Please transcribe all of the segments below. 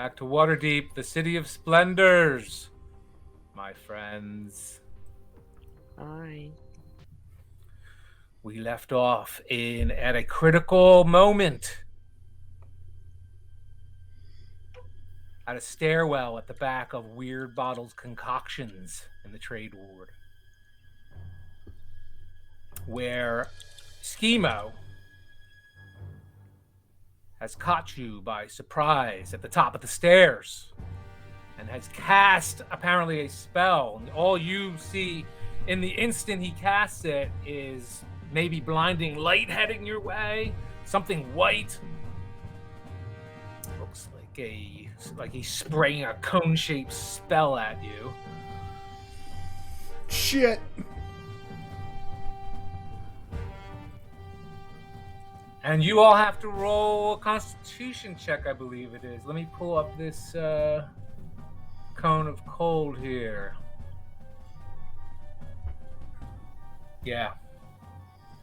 back to Waterdeep, the city of splendors, my friends. Hi. We left off at a critical moment at a stairwell at the back of Weird Bottles Concoctions in the Trade Ward, where Schemo has caught you by surprise at the top of the stairs and has cast apparently a spell. And all you see in the instant he casts it is maybe blinding light heading your way, something white. Looks like he's spraying a cone-shaped spell at you. Shit. And you all have to roll a Constitution check, I believe it is. Let me pull up this cone of cold here. Yeah.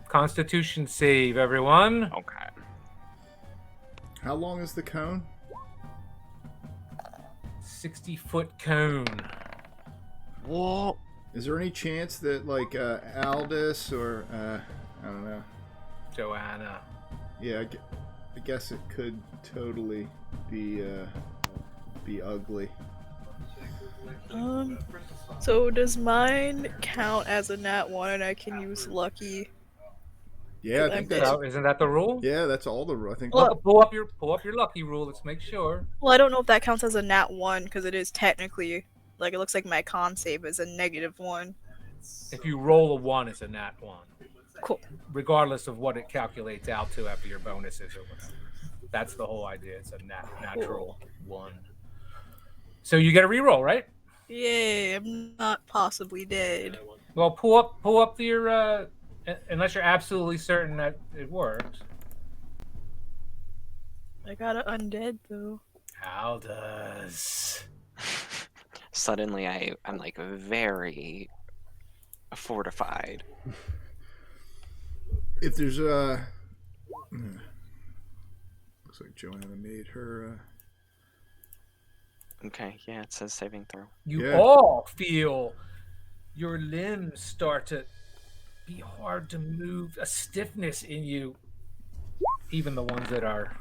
Constitution save, everyone. Okay. How long is the cone? 60-foot cone. Whoa. Is there any chance that, like, Aldous or, I don't know. Joanna. Yeah, I guess it could totally be ugly. So does mine count as a nat 1 and I can use lucky? Yeah, I think that's... So, isn't that the rule? Yeah, that's all the rule. I think... Well, Pull up your lucky rule. Let's make sure. Well, I don't know if that counts as a nat 1 because it is technically, like, it looks like my con save is a -1. If you roll a 1, it's a nat 1. Cool. Regardless of what it calculates out to after your bonuses or whatever. That's the whole idea. It's a natural 1. So you get a reroll, right? Yay, I'm not possibly dead. Well, pull up your unless you're absolutely certain that it works. I got an undead though. How does? Suddenly I'm like very fortified. If there's looks like Joanna made her Okay, yeah, it says saving throw. You all feel your limbs start to be hard to move, a stiffness in you, even the ones that are...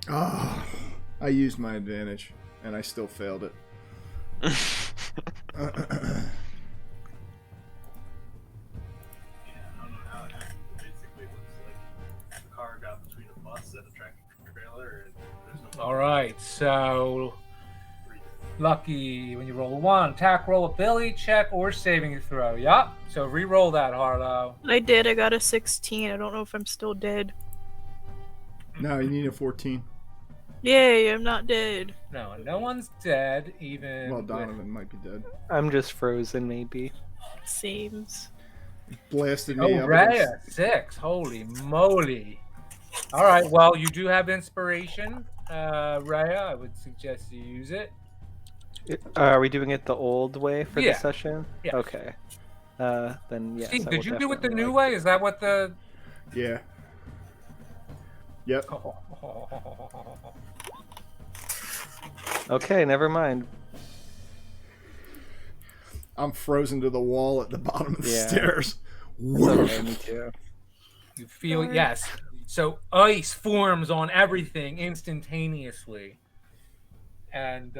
Oh, I used my advantage, and I still failed it. Yeah, I don't know how it happened. Basically, it looks like the car got between a bus and a tractor trailer, and there's no... All right, so... Lucky, when you roll a 1, attack roll, ability check, or saving throw. Yup. So re-roll that, Harlow. I did. I got a 16. I don't know if I'm still dead. No, you need a 14. Yay, I'm not dead. No one's dead, even... Well, Donovan might be dead. I'm just frozen, maybe. Seems. Blasted me up. Rhea, 6. Holy moly. All right, well, you do have inspiration. Rhea, I would suggest you use it. Are we doing it the old way for Yeah. the session? Yeah. Okay. Then yes. Steve, I did will you do it the definitely new like way? Is that what the... Yeah. Yep. Okay, never mind. I'm frozen to the wall at the bottom of the Yeah. stairs. It's okay, me too. You feel, yes. So ice forms on everything instantaneously. And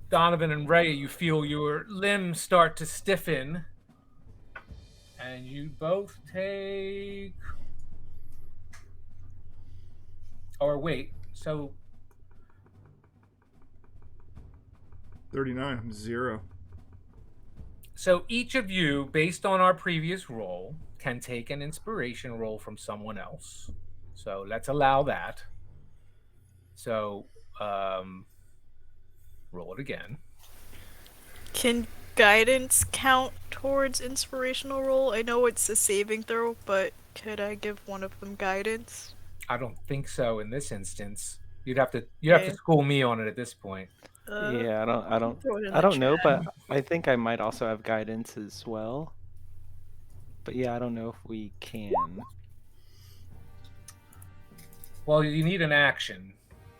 Donovan and Rhea, you feel your limbs start to stiffen. And you both take... Or wait, so... 39, 0. So each of you, based on our previous roll, can take an inspiration roll from someone else. So let's allow that. So roll it again. Can guidance count towards inspirational roll? I know it's a saving throw, but could I give one of them guidance? I don't think so in this instance. You'd have to school me on it at this point. Yeah, I don't throw it in I the don't know, chat. but I think I might also have guidance as well. But yeah, I don't know if we can. Well, you need an action.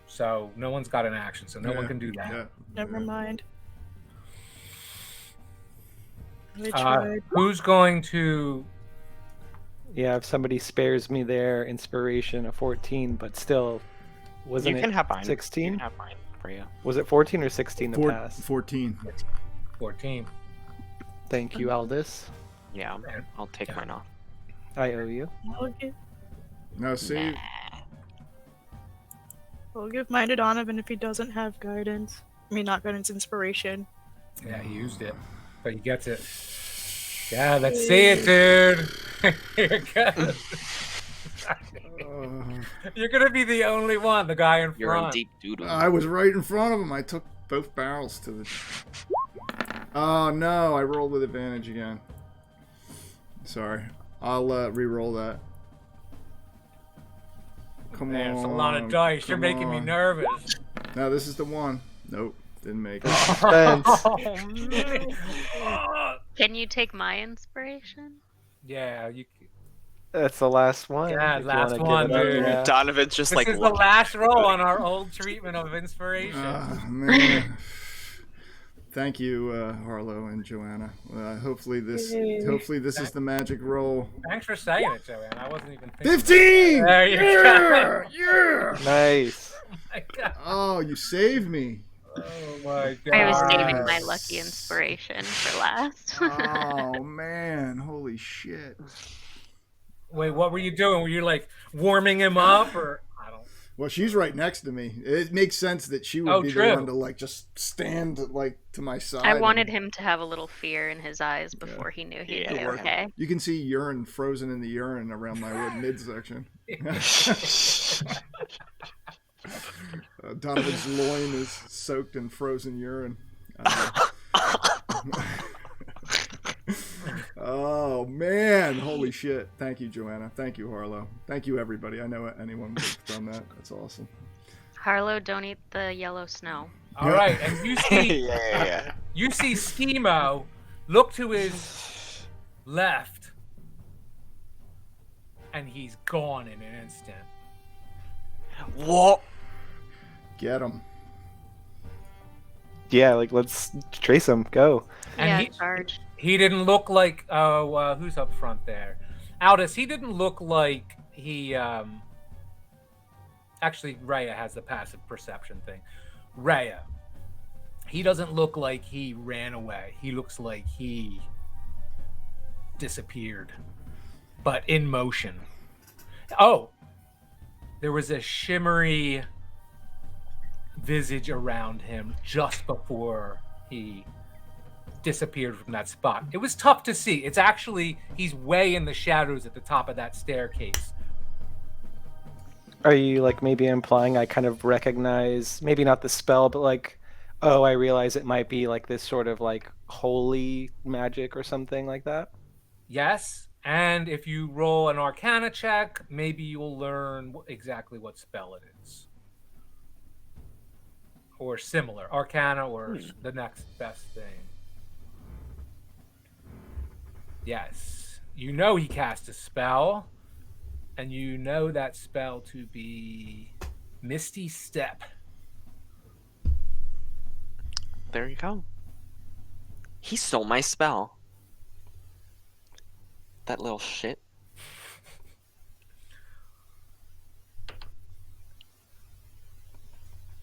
So no one's got an action, so no one Yeah, can do that. yeah, Never yeah. mind. I tried. Who's going to? Yeah, if somebody spares me their inspiration of 14, but still, wasn't You can it have mine. You 16? can have mine for you. Was it 14 or 16 to pass? 14. 14. Thank you, Aldous. Yeah, I'll take mine off. I owe you. Now see, I'll give mine to Donovan if he doesn't have guidance. I mean, not guidance, inspiration. Yeah, he used it, but he gets it. Yeah, let's see it, dude. Here it goes. You're gonna be the only one, the guy in You're in front. deep doodle. I was right in front of him. I took both barrels to the. Oh no! I rolled with advantage again. Sorry. I'll re-roll that. Come Man, on. it's a lot of dice. You're come making me on. nervous. No, this is the one. Nope, didn't make it. Thanks. Oh, man. Can you take my inspiration? Yeah, you. That's the last one. Yeah, if you last wanna give one, it up, dude. yeah. Donovan's just This like is the looking. last roll on our old treatment of inspiration. Man. Thank you, Harlow and Joanna. Hopefully this is the magic roll. Thanks for saying it, Joanne. I wasn't even thinking. 15! There you Yeah! go. Yeah! Nice. Oh my god. Oh, you saved me. Oh my god. I was saving my Yes. lucky inspiration for last. Oh man, holy shit. Wait, what were you doing? Were you like warming him up, or I don't? Well, she's right next to me. It makes sense that she would be true. the one to like just stand like to my side. I wanted him to have a little fear in his eyes before he knew he'd be Yeah. okay. You can see urine frozen in the urine around my midsection. Donovan's loin is soaked in frozen urine. Oh man, holy shit. Thank you, Joanna. Thank you, Harlow. Thank you, everybody. I know anyone would have done that. That's awesome. Harlow, don't eat the yellow snow. All right, and you see, yeah. you see Schemo look to his left, and he's gone in an instant. What? Get him. Yeah, like let's trace him. Go. And Yeah, he- charge. He didn't look like who's up front there? Aldous, he didn't look like he actually Rhea has the passive perception thing. Rhea. He doesn't look like he ran away. He looks like he disappeared. But in motion. Oh. There was a shimmery visage around him just before he disappeared from that spot. It was tough to see. It's actually, he's way in the shadows at the top of that staircase. Are you like maybe implying I kind of recognize maybe not the spell, but like, oh, I realize it might be like this sort of like holy magic or something like that? Yes, and if you roll an Arcana check, maybe you'll learn exactly what spell it is. Or similar. Arcana or the next best thing. Yes. You know he cast a spell, and you know that spell to be Misty Step. There you go. He stole my spell. That little shit.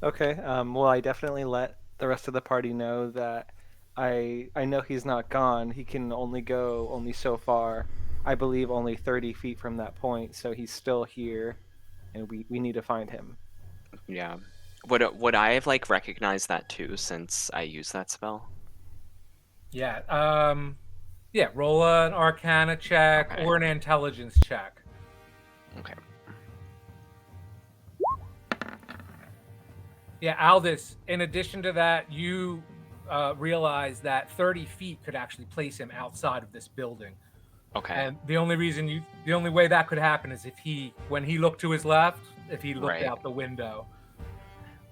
Okay. Well, I definitely let the rest of the party know that I know he's not gone. He can only go only so far. I believe only 30 feet from that point, so he's still here, and we need to find him. Yeah. Would I have like recognized that too since I used that spell? Yeah. Yeah, roll an Arcana check Okay. or an Intelligence check. Okay. Yeah, Aldous, in addition to that, you realize that 30 feet could actually place him outside of this building. Okay. And the only way that could happen is if when he looked to his left, if he looked Right. out the window.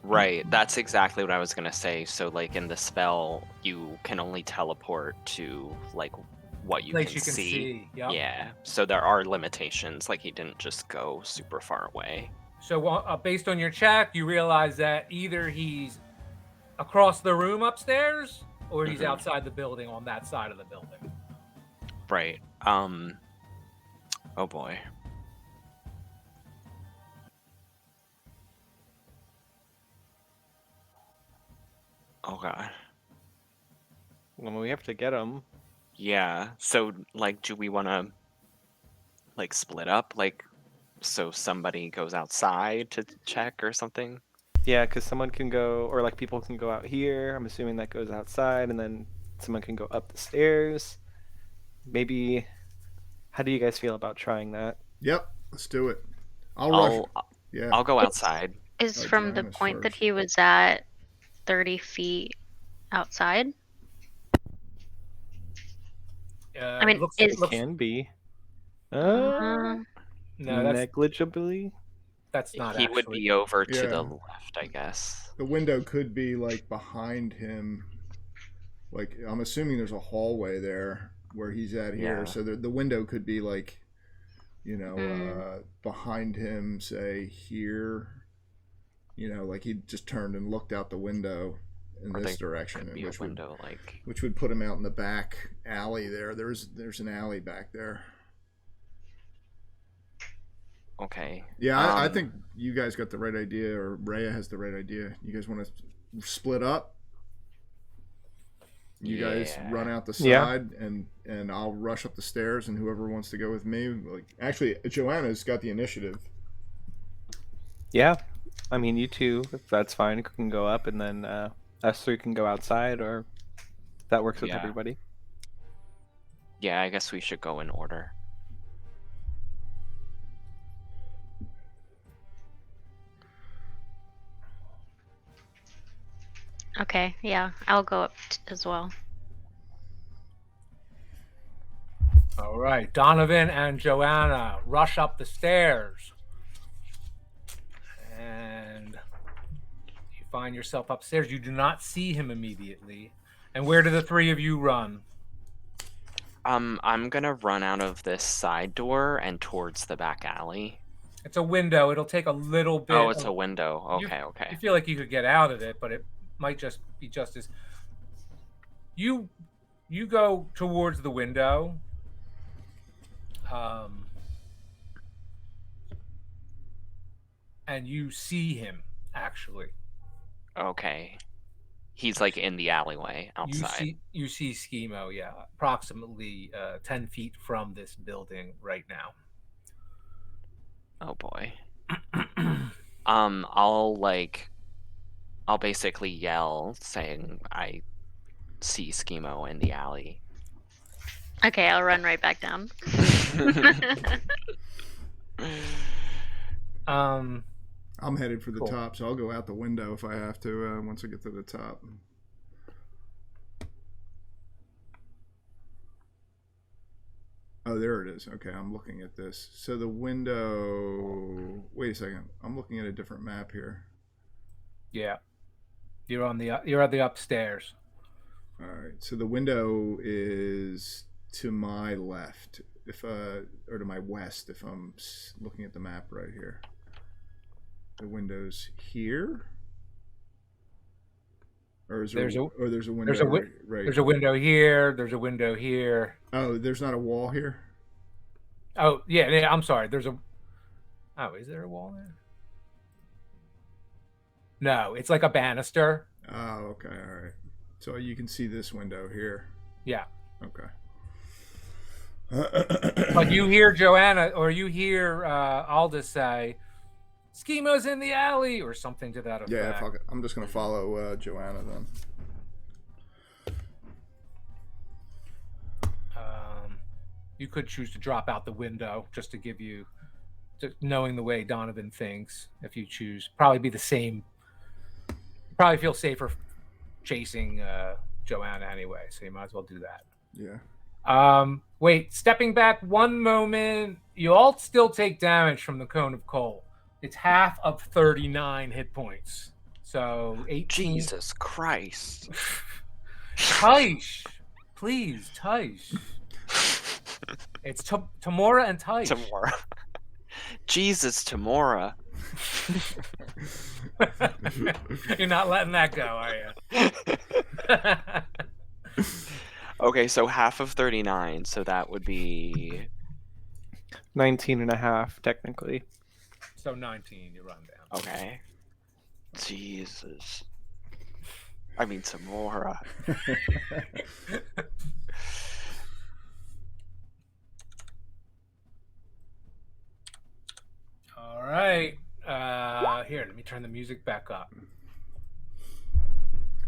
Right, that's exactly what I was gonna say. So, like in the spell, you can only teleport to like what you Place can you can see. Yep. Yeah, so there are limitations. Like he didn't just go super far away. So based on your check, you realize that either he's across the room upstairs or he's outside the building on that side of the building. Right. Oh boy. Oh god. Well, we have to get him. Yeah. So, like, do we want to, like, split up? Like, so somebody goes outside to check or something? Yeah, because someone can go, or like people can go out here. I'm assuming that goes outside, and then someone can go up the stairs. Maybe. How do you guys feel about trying that? Yep, let's do it. I'll rush. Yeah. I'll go outside. Is Oh, from the Joanna's point that first. he was at 30 feet outside? I mean, looks, is Can be. uh, no, that's Negligibly. not He actually. would be over to Yeah. the left, I guess. The window could be like behind him. Like I'm assuming there's a hallway there where he's at here, Yeah. so the window could be like, behind him, say here. Like he just turned and looked out the window in Or this there direction, could be a window, like... which would put him out in the back alley there. There's an alley back there. Okay. Yeah, I think you guys got the right idea, or Rhea has the right idea. You guys want to split up? You guys run out the side, and I'll rush up the stairs, and whoever wants to go with me. Like, actually, Joanna's got the initiative. Yeah, I mean, you two, if that's fine, can go up, and then us three can go outside, or if that works with Yeah. everybody. Yeah, I guess we should go in order. okay, yeah, I'll go up as well. All right, Donovan and Joanna rush up the stairs, and you find yourself upstairs. You do not see him immediately. And where do the three of you run? I'm gonna run out of this side door and towards the back alley. It's a window. It'll take a little bit. Oh, it's a window. Okay, You okay. feel like you could get out of it, but it might just be just as you go towards the window. And you see him actually. Okay. He's like in the alleyway outside. You see Schemo, yeah, approximately 10 feet from this building right now. Oh boy. I'll basically yell saying I see Schemo in the alley. Okay, I'll run right back down. I'm headed for the Cool. top, so I'll go out the window if I have to once I get to the top. Oh, there it is. Okay, I'm looking at this. So the window... Wait a second. I'm looking at a different map here. Yeah. You're at the upstairs. All right. So the window is to my left, or to my west, if I'm looking at the map right here. The window's here, or is there? There's a window right? There's a window here. There's a window here. Oh, there's not a wall here. Oh yeah. I'm sorry. There's a. Oh, is there a wall there? No, it's like a banister. Oh, okay, all right. So you can see this window here. Yeah. Okay. But you hear Joanna, or you hear Aldous say, "Schemo's in the alley," or something to that effect. Yeah, fuck it. I'm just gonna follow Joanna then. You could choose to drop out the window just to give you, knowing the way Donovan thinks. If you choose, probably be the same. Probably feel safer chasing Joanna anyway, so you might as well do that. Yeah. Wait, stepping back one moment. You all still take damage from the cone of coal. It's half of 39 hit points. So 18. Jesus Christ. Tysh. Please, Tysh. It's Tamora and Tysh. Tamora. Jesus, Tamora. You're not letting that go, are you? Okay, so half of 39, so that would be 19 and a half, technically. So 19, you run down. okay. Jesus. I mean, Samora. All right. Here, let me turn the music back up.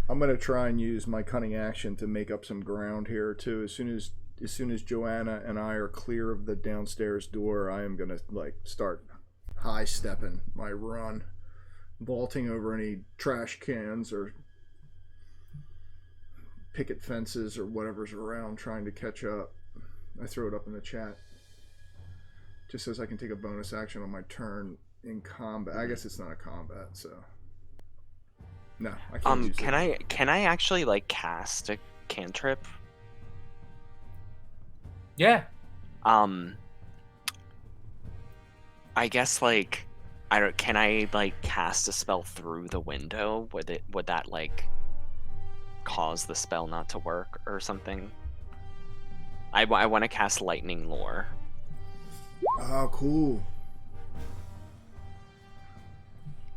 I'm gonna try and use my cunning action to make up some ground here too. As soon as Joanna and I are clear of the downstairs door, I am gonna like start high stepping my run, vaulting over any trash cans or picket fences or whatever's around, trying to catch up. I throw it up in the chat. Just says I can take a bonus action on my turn in combat. I guess it's not a combat, so no, I can't. Use can I actually like cast a cantrip? Yeah. I guess like can I like cast a spell through the window? Would that like cause the spell not to work or something? I want to cast lightning lore. Oh, cool.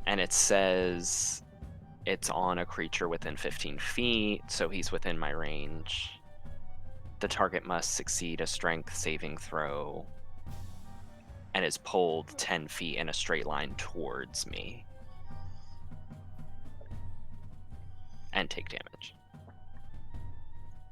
And it says it's on a creature within 15 feet, so he's within my range. The target must succeed a strength saving throw and is pulled 10 feet in a straight line towards me and take damage.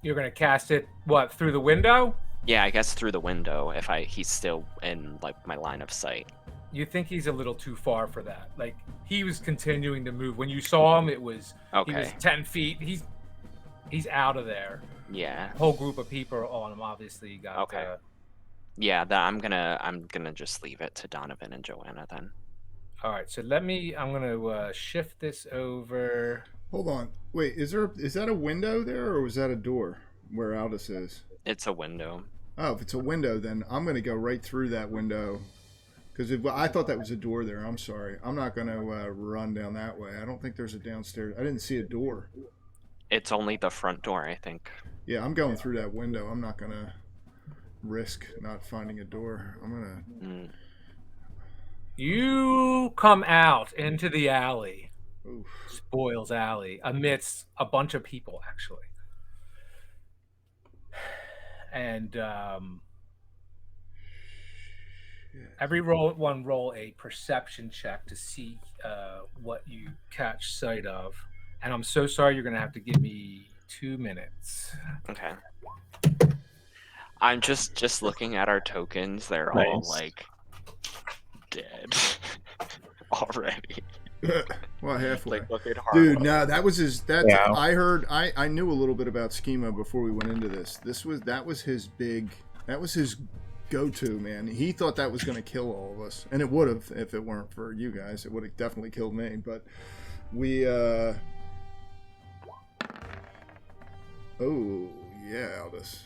You're going to cast it, what, through the window? Yeah, I guess through the window if he's still in like my line of sight. You think he's a little too far for that. Like, he was continuing to move. When you saw him, he was Okay. 10 feet. He's out of there. Yeah. A whole group of people are on him, obviously. You got Okay. Yeah, I'm gonna just leave it to Donovan and Joanna then. All right, so I'm gonna shift this over. Hold on. Wait, is that a window there, or was that a door where Aldous is? It's a window. Oh, if it's a window, then I'm gonna go right through that window. Because I thought that was a door there. I'm sorry. I'm not gonna run down that way. I don't think there's a downstairs. I didn't see a door. It's only the front door, I think. Yeah, I'm going through that window. I'm not gonna risk not finding a door. I'm gonna. You come out into the alley, Oof. Spoils Alley, amidst a bunch of people, actually. And everyone roll a perception check to see what you catch sight of. And I'm so sorry, you're going to have to give me 2 minutes. Okay. I'm just looking at our tokens. They're all like dead already. Well, halfway. Like, look at Dude, Harlow. no, that was his. That's Yeah. I knew a little bit about Schema before we went into this. That was his go-to, man. He thought that was going to kill all of us, and it would have if it weren't for you guys. It would have definitely killed me. But we, oh yeah, Aldous.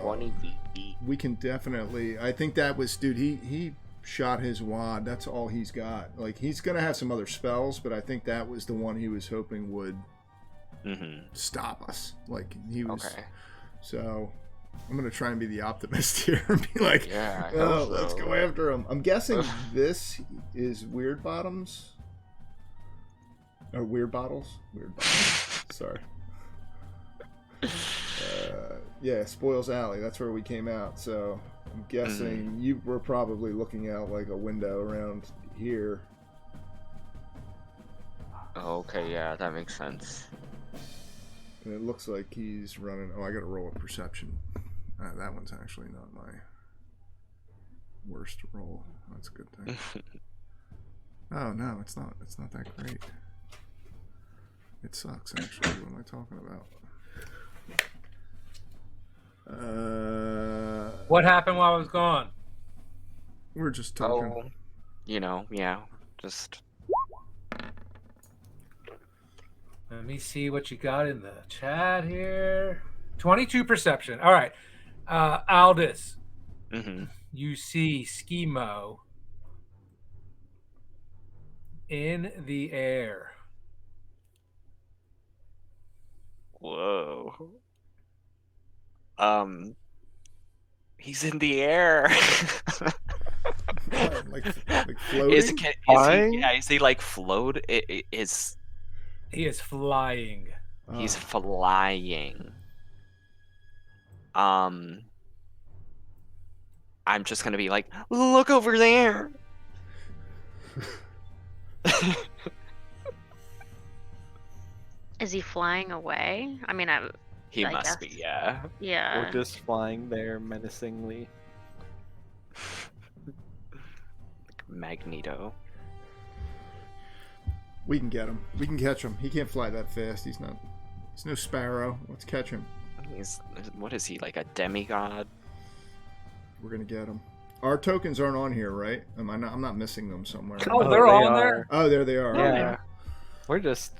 20 feet. We can definitely. I think that was, dude. He shot his wad. That's all he's got. Like, he's gonna have some other spells, but I think that was the one he was hoping would stop us. Like, he was. Okay. So I'm gonna try and be the optimist here and be like, Yeah, I oh, hope so. let's go after him. I'm guessing this is Weird Bottoms. Or Weird Bottles. Weird Bottles. Sorry. Yeah, Spoils Alley. That's where we came out. So I'm guessing you were probably looking out like a window around here. Okay, yeah, that makes sense. And it looks like he's running. Oh, I got to roll a perception. That one's actually not my worst roll. That's a good thing. Oh no, it's not. It's not that great. It sucks actually. What am I talking about? What happened while I was gone? We're just talking. Oh, yeah, just. Let me see what you got in the chat here. 22 perception. All right. Aldous, you see Schemo in the air. Whoa. He's in the air. What, like floating? Is he? Flying? Yeah, is he like float? Is He is flying. he's Oh. flying? I'm just gonna be like, look over there. Is he flying away? I mean, He I must guess. be, yeah. Yeah. Or just flying there menacingly. Magneto. We can get him. We can catch him. He can't fly that fast. He's no sparrow. Let's catch him. What is he, like a demigod? We're gonna get him. Our tokens aren't on here, right? I'm not missing them somewhere. Oh, they're they on are. there? Oh, there they are. Yeah. We're just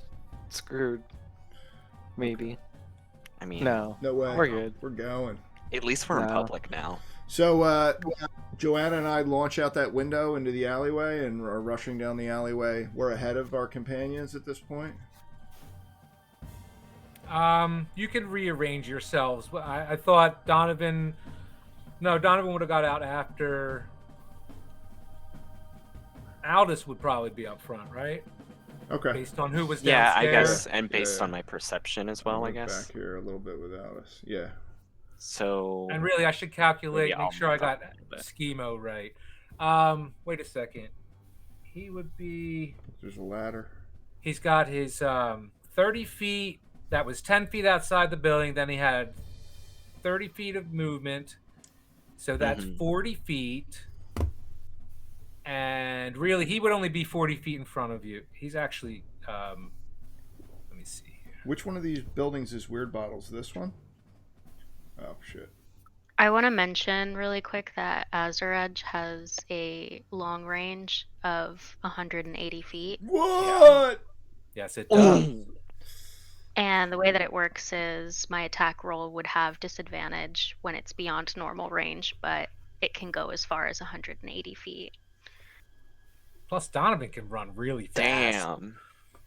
screwed. Maybe. I mean, No. No way. We're good. We're going. at least we're in No. public now. So, Joanna and I launch out that window into the alleyway and are rushing down the alleyway. We're ahead of our companions at this point. You can rearrange yourselves. I thought Donovan would have got out after. Aldous would probably be up front, right? Okay. Based on who was Yeah, I downstairs. guess, and based Yeah. on my perception as well, I Look guess. back here a little bit without us. Yeah. So. And really, I should calculate, Maybe make I'll sure I move up got a little bit. schemo right. Wait a second. He would be. There's a ladder. He's got his 30 feet. That was 10 feet outside the building. Then he had 30 feet of movement. So that's Mhm. 40 feet. And really, he would only be 40 feet in front of you. He's actually. Let me see here. Which one of these buildings is Weird Bottles? This one? Oh, shit. I want to mention really quick that Azuraj has a long range of 180 feet. What? Yes, it does. And the way that it works is my attack roll would have disadvantage when it's beyond normal range, but it can go as far as 180 feet. Plus, Donovan can run really fast. Damn.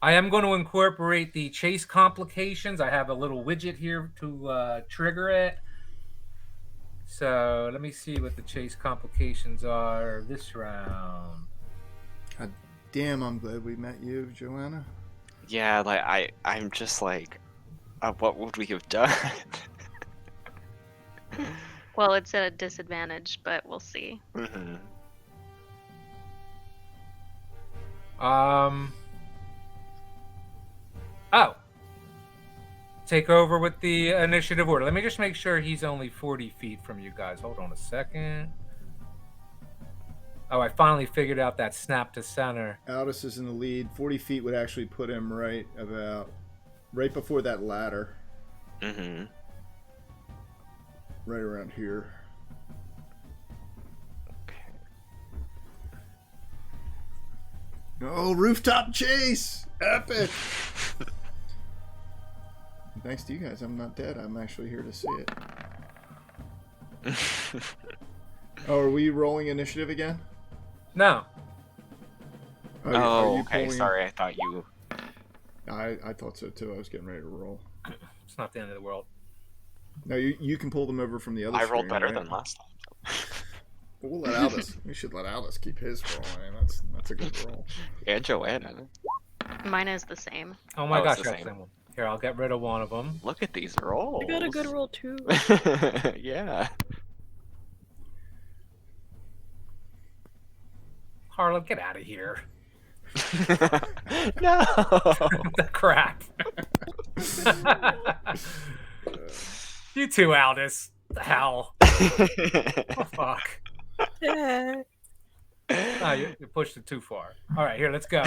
I am going to incorporate the chase complications. I have a little widget here to trigger it. So let me see what the chase complications are this round. God damn, I'm glad we met you, Joanna. Yeah, like I'm just like, what would we have done? Well, it's a disadvantage, but we'll see. Mhm. Oh. Take over with the initiative order. Let me just make sure he's only 40 feet from you guys. Hold on a second. Oh, I finally figured out that snap to center. Aldous is in the lead. 40 feet would actually put him right before that ladder. Mhm. Right around here. Okay. Oh, rooftop chase! Epic! Thanks to you guys, I'm not dead. I'm actually here to see it. Oh, are we rolling initiative again? No. Are Oh, you okay. pulling- Sorry, I thought you. I thought so too. I was getting ready to roll. It's not the end of the world. No, you can pull them over from the other I rolled screen, better right? than last time. But we'll let Aldous. We should let Aldous keep his roll. I mean, that's a good roll. And Joanna. Mine is the same. Oh my Oh, gosh, it's the that's same. the one. Here, I'll get rid of one of them. Look at these rolls. I got a good roll too. Yeah. Harlow, get out of here. No. The crap. You too, Aldous. The hell. Oh, fuck. Yeah. Oh, you pushed it too far. All right, here, let's go.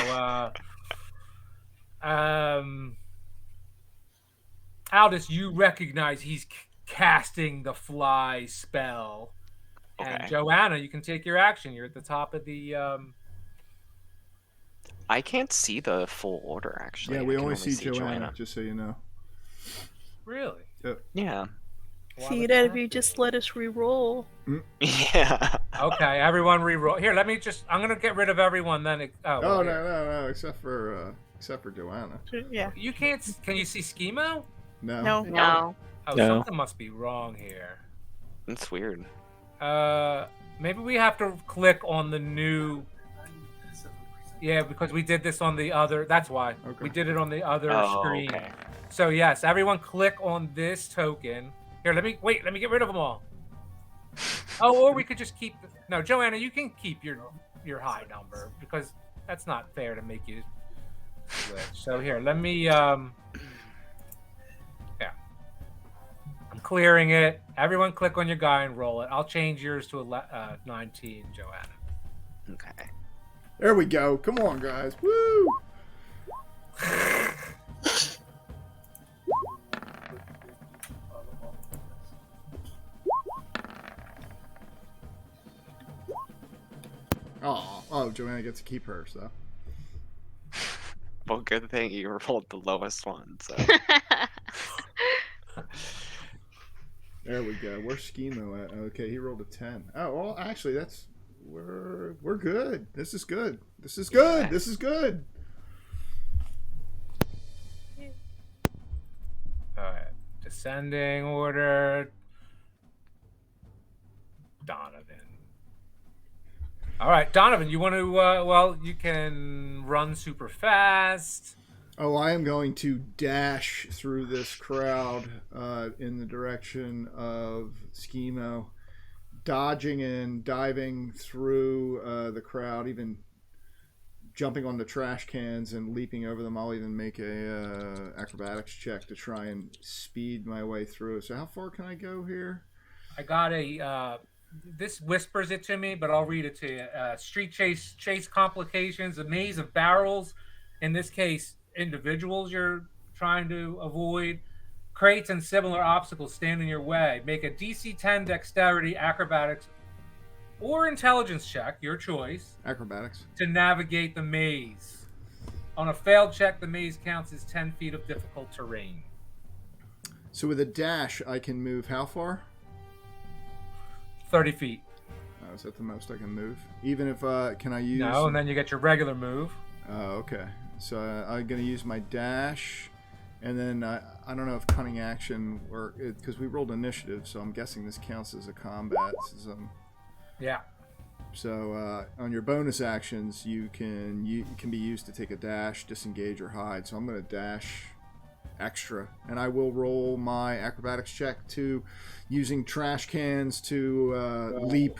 Aldous, you recognize he's casting the fly spell. And Okay. Joanna, you can take your action. You're at the top of the. I can't see the full order actually. Yeah, I we can only see Joanna, just so you know. Really? Yeah. Why See would that that if you be? just let us re-roll. Yeah. Okay, everyone reroll. Here, let me just. I'm gonna get rid of everyone. Then. Oh, Here. no, except for Joanna. Yeah. You can't. Can you see schemo? No. No. No. Oh, No. something must be wrong here. That's weird. Maybe we have to click on the new. Yeah, because we did this on the other. That's why Okay. we did it on the other Oh, screen. okay. So yes, everyone click on this token. Here, let me get rid of them all. Oh, or we could just keep. No, Joanna, you can keep your high number because that's not fair to make you switch. So here, let me. Yeah, I'm clearing it. Everyone, click on your guy and roll it. I'll change yours to 19, Joanna. Okay. There we go. Come on, guys. Woo! Oh, Joanna gets to keep hers, though. Well, good thing you rolled the lowest one. So. There we go. Where's Schemo at? Okay, he rolled a 10. Oh, well, actually, we're good. This is good. This is good. Yeah. This is good. All right, descending order. Donovan. All right, Donovan, you want to? Well, you can run super fast. Oh, I am going to dash through this crowd in the direction of Schemo, dodging and diving through the crowd, even jumping on the trash cans and leaping over them. I'll even make a acrobatics check to try and speed my way through. So how far can I go here? I got a. This whispers it to me, but I'll read it to you. Street chase complications, a maze of barrels. In this case, individuals you're trying to avoid. Crates and similar obstacles stand in your way. Make a DC 10 dexterity, acrobatics, or intelligence check, your choice, Acrobatics. to navigate the maze. On a failed check, the maze counts as 10 feet of difficult terrain. So with a dash, I can move how far? 30 feet. Oh, is that the most I can move? Even if, can I use... No, and then you get your regular move. Oh, okay. So I'm going to use my dash, and then I don't know if cunning action or because we rolled initiative, so I'm guessing this counts as a combat. Yeah. So on your bonus actions, you can be used to take a dash, disengage, or hide. So I'm going to dash extra, and I will roll my acrobatics check to using trash cans to leap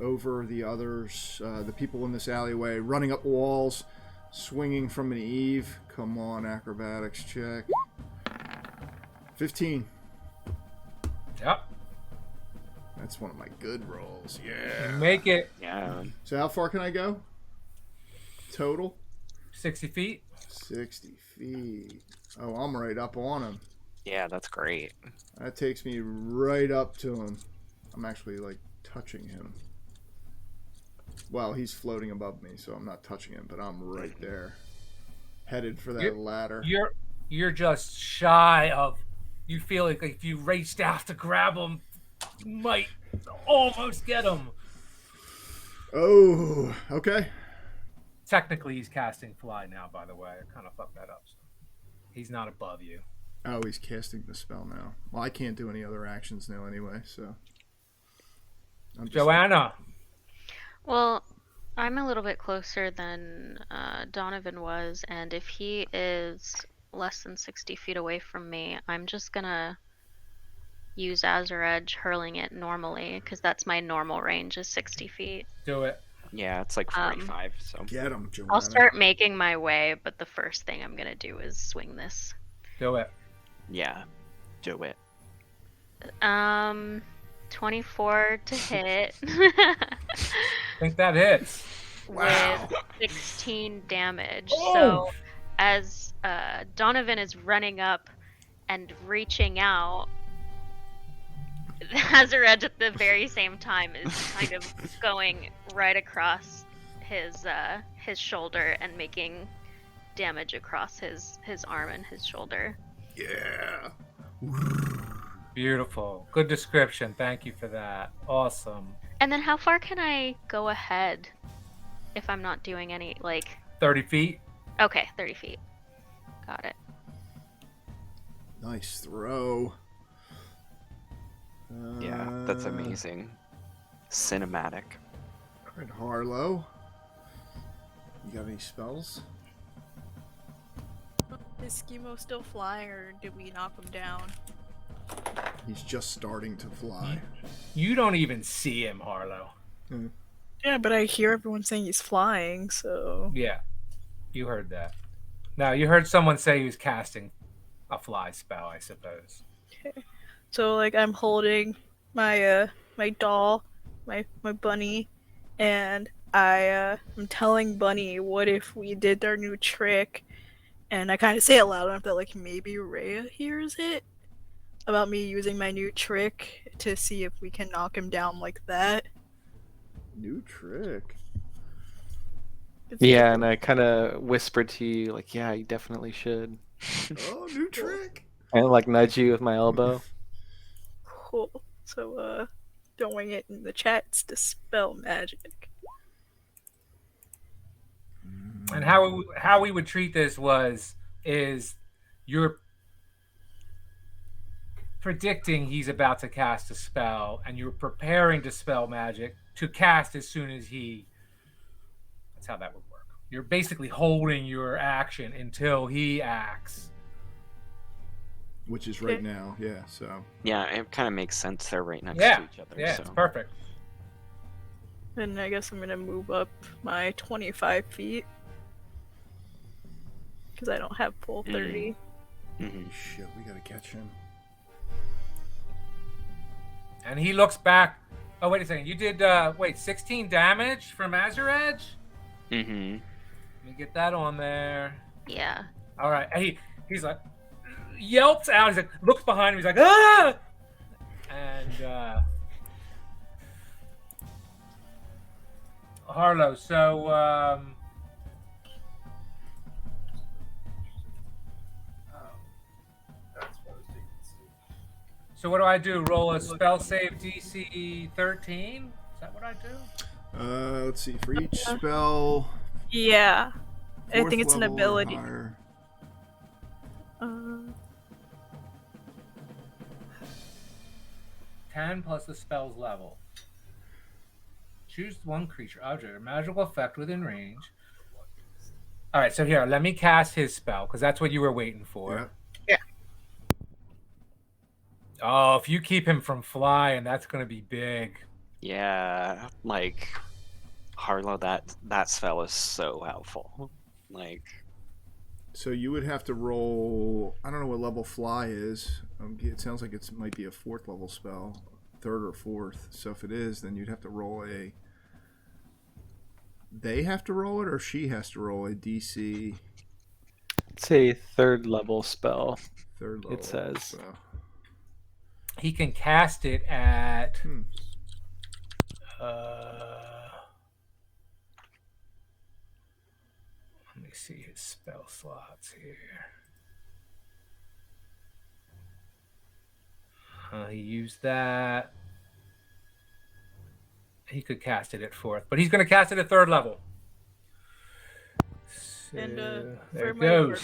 over the others, the people in this alleyway, running up walls, swinging from an eave. Come on, acrobatics check. 15. Yep. That's one of my good rolls. Yeah. Make it Yeah. So how far can I go? Total? 60 feet. 60 feet. Oh, I'm right up on him. Yeah, that's great. That takes me right up to him. I'm actually like touching him. Well, he's floating above me, so I'm not touching him, but I'm right there, headed for that ladder. You're just shy of. You feel like if you raced out to grab him, you might almost get him. Oh, okay. Technically, he's casting fly now. By the way, I kind of fucked that up. So he's not above you. Oh, he's casting the spell now. Well, I can't do any other actions now anyway, so. Joanna. Well, I'm a little bit closer than Donovan was, and if he is less than 60 feet away from me, I'm just gonna use Azure Edge, hurling it normally, because that's my normal range is 60 feet. Do it. Yeah, it's like 45. So Get him, Joanna. I'll start making my way, but the first thing I'm gonna do is swing this. Do it. yeah, do it. 24 to hit. I think that hits. With 16 damage. Oh! So as Donovan is running up and reaching out, Azure Edge at the very same time is kind of going right across his shoulder and making damage across his arm and his shoulder. Yeah. Beautiful. Good description. Thank you for that. Awesome. And then how far can I go ahead if I'm not doing any, like... 30 feet. Okay, 30 feet. Got it. Nice throw. Yeah, that's amazing. Cinematic. All right, Harlow. You got any spells? Is Schemo still flying, or did we knock him down? He's just starting to fly. You don't even see him, Harlow. Yeah, but I hear everyone saying he's flying, so... Yeah, you heard that. No, you heard someone say he was casting a fly spell, I suppose. Okay. So, like, I'm holding my, my doll, my bunny, and I'm telling Bunny, what if we did our new trick? And I kind of say it loud enough that, like, maybe Rhea hears it about me using my new trick to see if we can knock him down like that. New trick. Yeah, and I kind of whispered to you, like, yeah, you definitely should. Oh, new trick. And, like, nudge you with my elbow. Cool. So, throwing it in the chat's dispel magic. And how we would treat this is you're predicting he's about to cast a spell, and you're preparing to spell magic to cast as soon as he. That's how that would work. You're basically holding your action until he acts. Which is right now, yeah, so. Yeah, it kind of makes sense. They're right next Yeah, to each other. yeah, so. it's perfect. Then I guess I'm gonna move up my 25 feet. Because I don't have full 30. Shit, we gotta catch him. And he looks back. Oh, wait a second. You did, 16 damage from Azure Edge? Mm-hmm. Let me get that on there. Yeah. All right. And he's like, yelps out. He's like, looks behind him. He's like, ah! And, Harlow, so, That's what I was taking to see. so what do I do? Roll a spell save DC 13? Is that what I do? Let's see, for each spell. Yeah. I fourth think it's an level or ability. higher. 10 plus the spell's level. Choose one creature, object, or magical effect within range. All right, so here, let me cast his spell, because that's what you were waiting for. Yeah. Oh, if you keep him from flying, that's going to be big. Yeah, like Harlow, that spell is so helpful. Like, So you would have to roll. I don't know what level fly is. It sounds like it might be a 4th level spell, 3rd or 4th. So if it is, then you'd have to roll a. They have to roll it, or she has to roll a DC It's a 3rd level spell. 3rd level. It says. So. He can cast it at. Let me see his spell slots here. He used that. He could cast it at 4th, but he's going to cast it at 3rd level. So, And there for it my goes.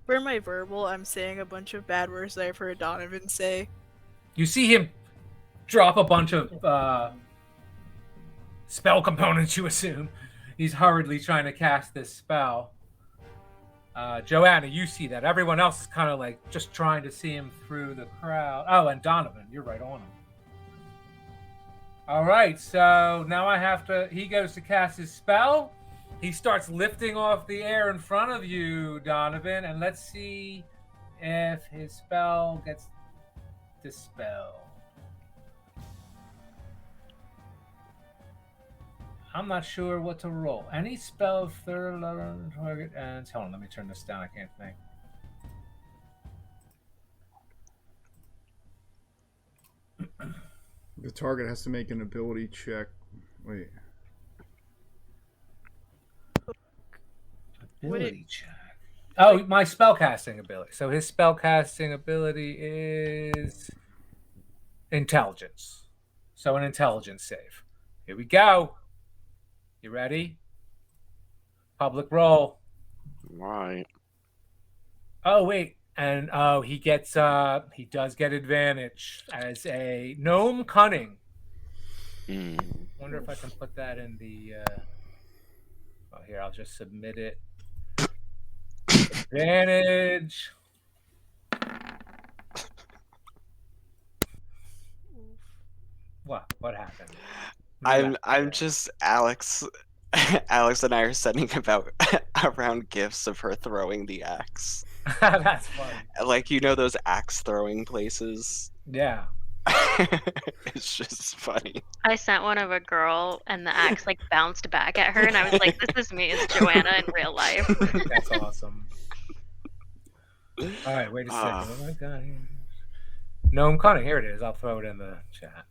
For my verbal, I'm saying a bunch of bad words that I've heard Donovan say. You see him drop a bunch of spell components, you assume. He's hurriedly trying to cast this spell. Joanna, you see that. Everyone else is kind of like just trying to see him through the crowd. Oh, and Donovan, you're right on him. All right, so now he goes to cast his spell. He starts lifting off the air in front of you, Donovan, and let's see if his spell gets dispelled. I'm not sure what to roll. Any spell of 3rd level target ends. Hold on, let me turn this down. I can't think. The target has to make an ability check. Wait. Ability check. Oh, my spellcasting ability. So his spellcasting ability is intelligence. So an intelligence save. Here we go. You ready? Public roll. Right. Oh wait, and he does get advantage as a gnome cunning. Wonder if I can put that in the. Oh, here I'll just submit it. Advantage. What? What happened? I'm just Alex. Alex and I are sending about around gifs of her throwing the axe. That's funny. Like, you know those axe throwing places? Yeah. It's just funny. I sent one of a girl, and the axe like bounced back at her, and I was like, "This is me, it's Joanna in real life." That's awesome. All right, wait a second. Ah. What have I got here? Gnome cunning. Here it is. I'll throw it in the chat.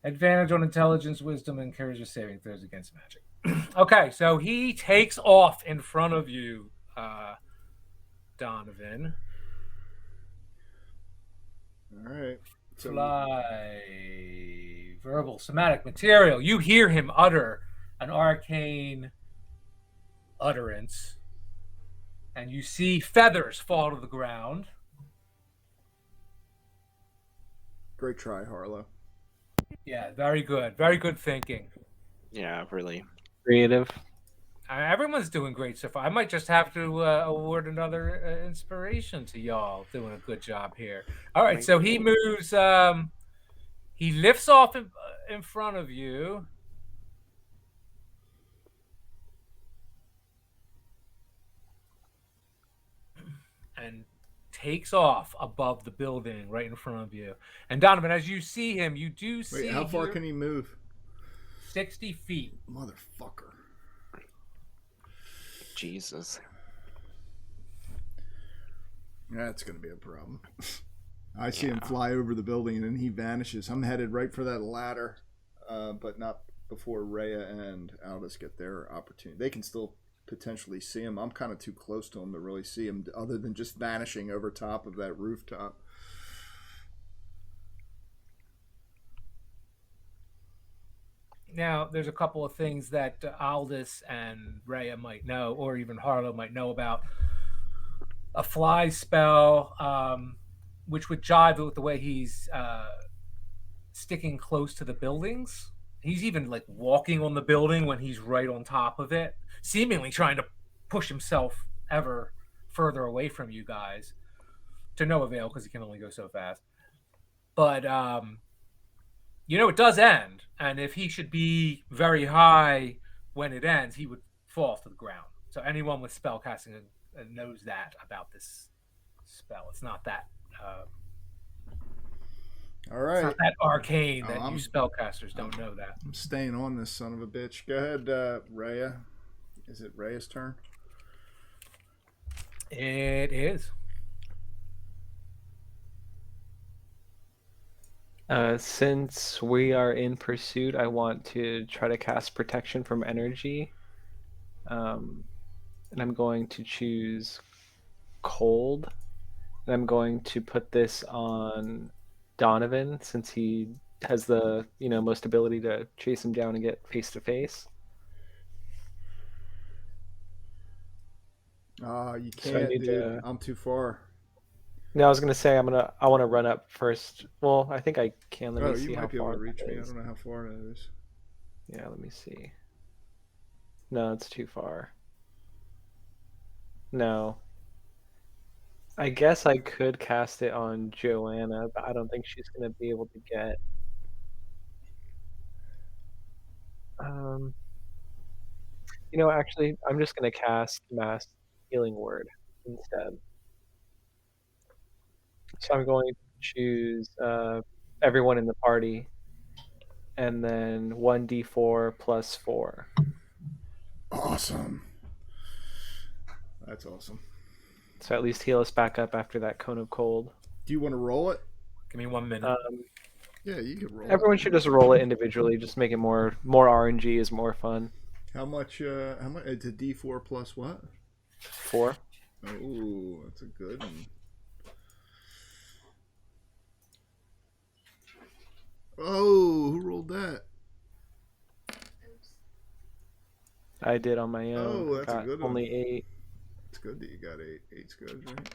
Advantage on intelligence, wisdom, and courage saving throws against magic. Okay, so he takes off in front of you, Donovan. All right. So Fly, verbal, somatic, material. You hear him utter an arcane utterance, and you see feathers fall to the ground. great try, Harlow. Yeah, very good. Very good thinking. Yeah, really. Creative. Everyone's doing great so far. I might just have to award another inspiration to y'all doing a good job here. All right, so he moves. He lifts off in front of you. And takes off above the building right in front of you. And Donovan, as you see him, you do see. Wait, how far can he move? 60 feet. Motherfucker. Jesus. That's going to be a problem. I see him fly over the building and then he vanishes. I'm headed right for that ladder, but not before Rhea and Aldous get their opportunity. They can still potentially see him. I'm kind of too close to him to really see him, other than just vanishing over top of that rooftop. Now, there's a couple of things that Aldous and Rhea might know, or even Harlow might know about. A fly spell, which would jive with the way he's sticking close to the buildings. He's even like walking on the building when he's right on top of it, seemingly trying to push himself ever further away from you guys, to no avail because he can only go so fast. But it does end, and if he should be very high when it ends, he would fall to the ground. So anyone with spell casting knows that about this spell. It's not that. All right. It's not that arcane that I'm- you spellcasters don't know that. I'm staying on this son of a bitch. Go ahead, Rhea. Is it Rhea's turn? It is. Since we are in pursuit, I want to try to cast protection from energy. And I'm going to choose cold. And I'm going to put this on Donovan since he has the most ability to chase him down and get face to face. You So I can't, need dude. to- I'm too far. No, I was gonna say I want to run up first. Well, I think I can. Let me You see how might be able far to reach that me. I is. don't know how far that is. Yeah, let me see. No, it's too far. No. I guess I could cast it on Joanna, but I don't think she's gonna be able to get. Actually, I'm just gonna cast Mass Healing Word instead. So I'm going to choose everyone in the party, and then 1d4 plus 4. Awesome. That's awesome. So at least heal us back up after that cone of cold. Do you want to roll it? Give me 1 minute. Yeah, you can roll Everyone it. should just roll it individually. Just make it more RNG is more fun. How much? It's a D4 plus what? 4. Oh, that's a good one. Oh, who rolled that? I did on my own. Oh, that's a Got good one. only 8. It's good that you got 8. 8's good, right?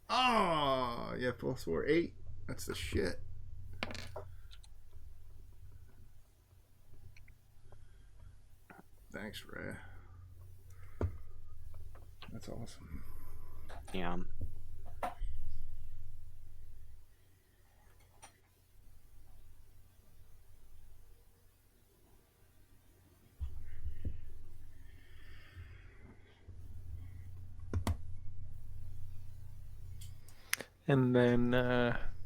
Oh, yeah, +4, 8. That's the shit. Thanks, Ray. That's awesome. Yeah. And then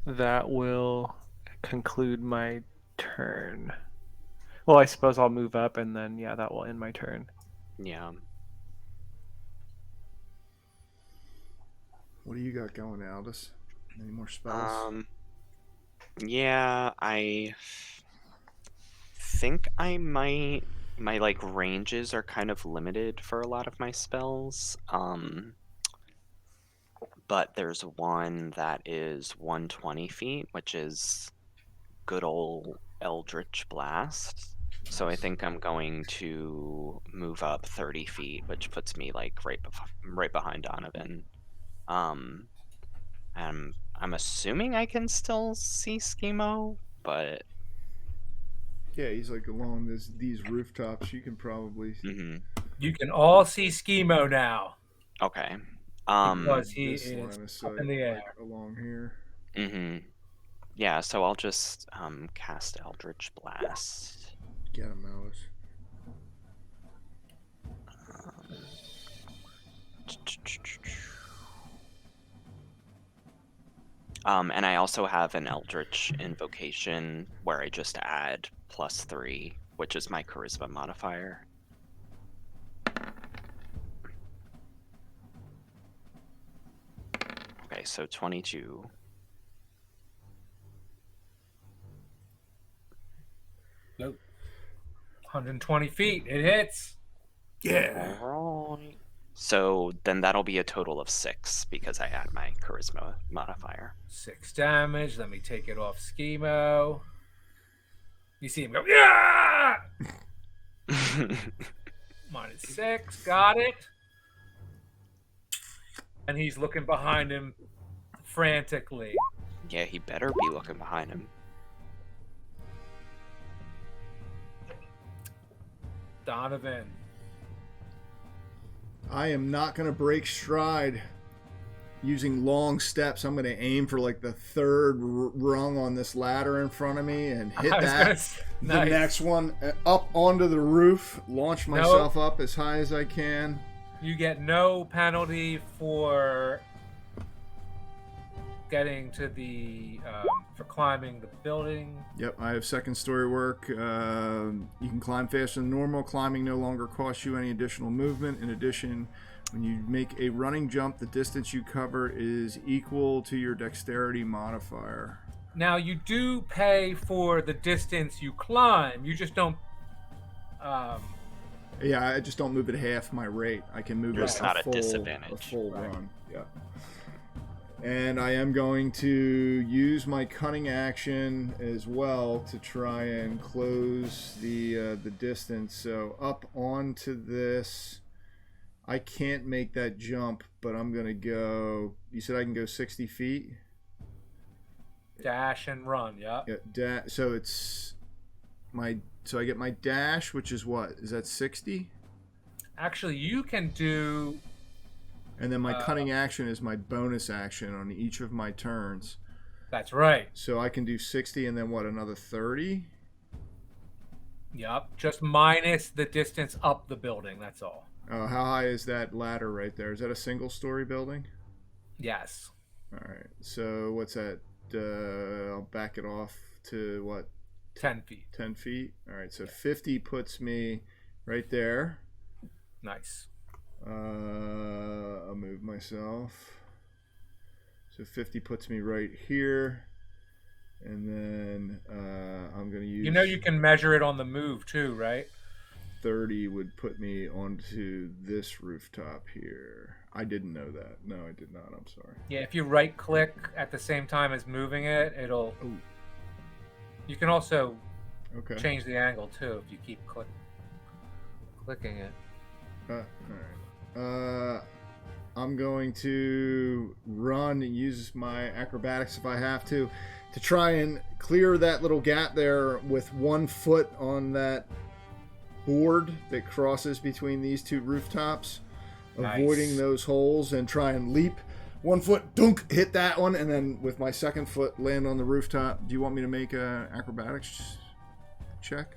that will conclude my turn. Well, I suppose I'll move up, and then yeah, that will end my turn. Yeah. What do you got going, Aldous? Any more spells? Yeah, I think I might. My like ranges are kind of limited for a lot of my spells. But there's one that is 120 feet, which is good old Eldritch Blast. So I think I'm going to move up 30 feet, which puts me like right behind Donovan. I'm assuming I can still see Schemo, but Yeah, he's like along these rooftops. You can probably. You can all see Schemo now okay. because he This is line of up sight, in the air. like along here. Yeah, so I'll just cast Eldritch Blast. Get him, Alice. And I also have an Eldritch Invocation where I just add +3, which is my Charisma modifier. Okay, so 22. Nope. 120 feet. It hits. Yeah. Alright. So then that'll be a total of 6 because I add my Charisma modifier. 6 damage. Let me take it off Schemo. You see him go, yeah! -6. Got it. And he's looking behind him frantically. Yeah, he better be looking behind him. Donovan. I am not going to break stride using long steps. I'm going to aim for like the third rung on this ladder in front of me and hit that. The next one up onto the roof, launch myself up as high as I can. You get no penalty for getting to the for climbing the building. Yep, I have second story work. You can climb faster than normal. Climbing no longer costs you any additional movement. In addition, when you make a running jump, the distance you cover is equal to your dexterity modifier. Now you do pay for the distance you climb. You just don't. Yeah, I just don't move at half my rate. I can move There's at not a a full, disadvantage. a full run. Yeah. And I am going to use my cunning action as well to try and close the distance. So up onto this, I can't make that jump, but I'm gonna go. You said I can go 60 feet. Dash and run. Yeah. So it's my. So I get my dash, which is what? Is that 60? Actually, you can do. And then my cunning action is my bonus action on each of my turns. That's right. So I can do 60 and then what, another 30? Yep. Just minus the distance up the building. That's all. Oh, how high is that ladder right there? Is that a single story building? Yes. All right. So what's that? I'll back it off to what? 10 feet. 10 feet. All right. So 50 puts me right there. Nice. I'll move myself. So 50 puts me right here. And then I'm going to use... You know you can measure it on the move too, right? 30 would put me onto this rooftop here. I didn't know that. No, I did not. I'm sorry. Yeah, if you right click at the same time as moving it, it'll... Ooh. You can also Okay. change the angle too if you keep clicking it. All right. I'm going to run and use my acrobatics if I have to try and clear that little gap there with 1 foot on that board that crosses between these two rooftops, avoiding those holes, and try and leap. 1 foot, dunk, hit that one, and then with my second foot land on the rooftop. Do you want me to make a acrobatics check?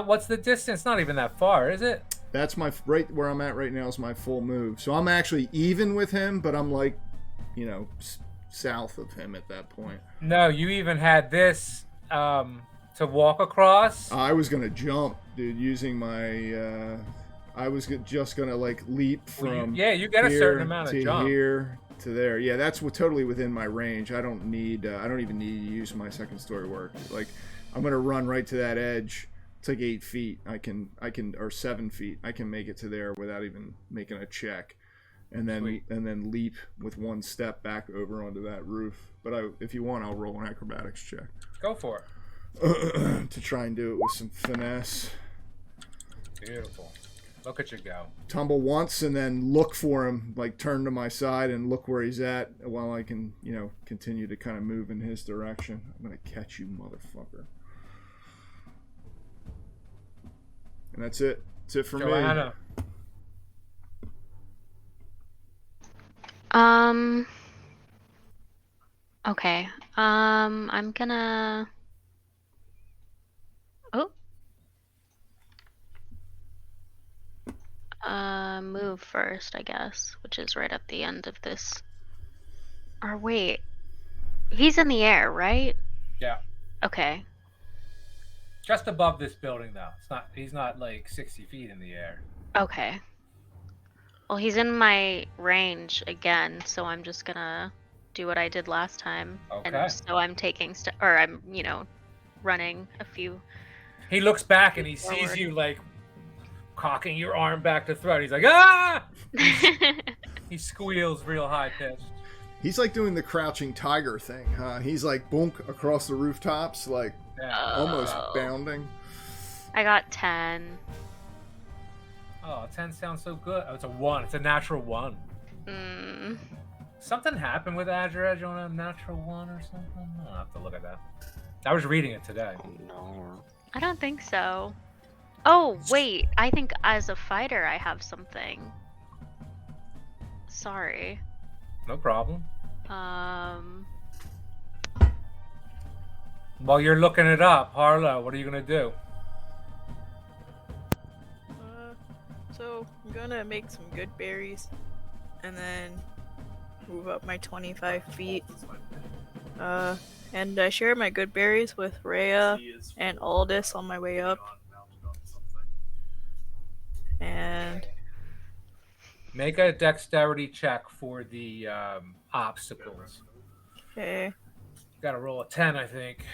What's the distance? Not even that far, is it? That's right where I'm at right now is my full move. So I'm actually even with him, but I'm like, south of him at that point. No, you even had this to walk across. I was gonna jump, dude, using my. I was just gonna like leap from. You get a certain amount of jump here to there. Yeah, that's totally within my range. I don't need. I don't even need to use my second story work. Like, I'm gonna run right to that edge. It's like 8 feet. I can, or 7 feet. I can make it to there without even making a check, and then leap with 1 step back over onto that roof. But if you want, I'll roll an acrobatics check. Go for it. To try and do it with some finesse. Beautiful. Look at you go. Tumble once and then look for him, like turn to my side and look where he's at while I can, continue to kind of move in his direction. I'm gonna catch you, motherfucker. And that's it. That's it for Joanna. me. Okay. I'm gonna. Move first, I guess, which is right at the end of this. Or wait, he's in the air, right? Yeah. Okay. Just above this building, though. He's not like 60 feet in the air. Okay. Well, he's in my range again, so I'm just gonna do what I did last time. Okay. And so I'm taking I'm running a few. He looks back and he sees you like cocking your arm back to throw. He's like, ah! He squeals real high pitched. He's like doing the crouching tiger thing, huh? He's like boonk across the rooftops, like almost bounding. I got 10. Oh, 10 sounds so good. Oh, it's a 1. It's a natural 1. Something happened with Azure Edge on a natural 1 or something? I'll have to look at that. I was reading it today. Oh, no. I don't think so. Oh, wait. I think as a fighter I have something. Sorry. No problem. While you're looking it up, Harlow, what are you going to do? So I'm gonna make some good berries and then move up my 25 feet. And I share my good berries with Rhea and Aldous on my way up. And make a dexterity check for the obstacles. Okay. Got to roll a 10, I think.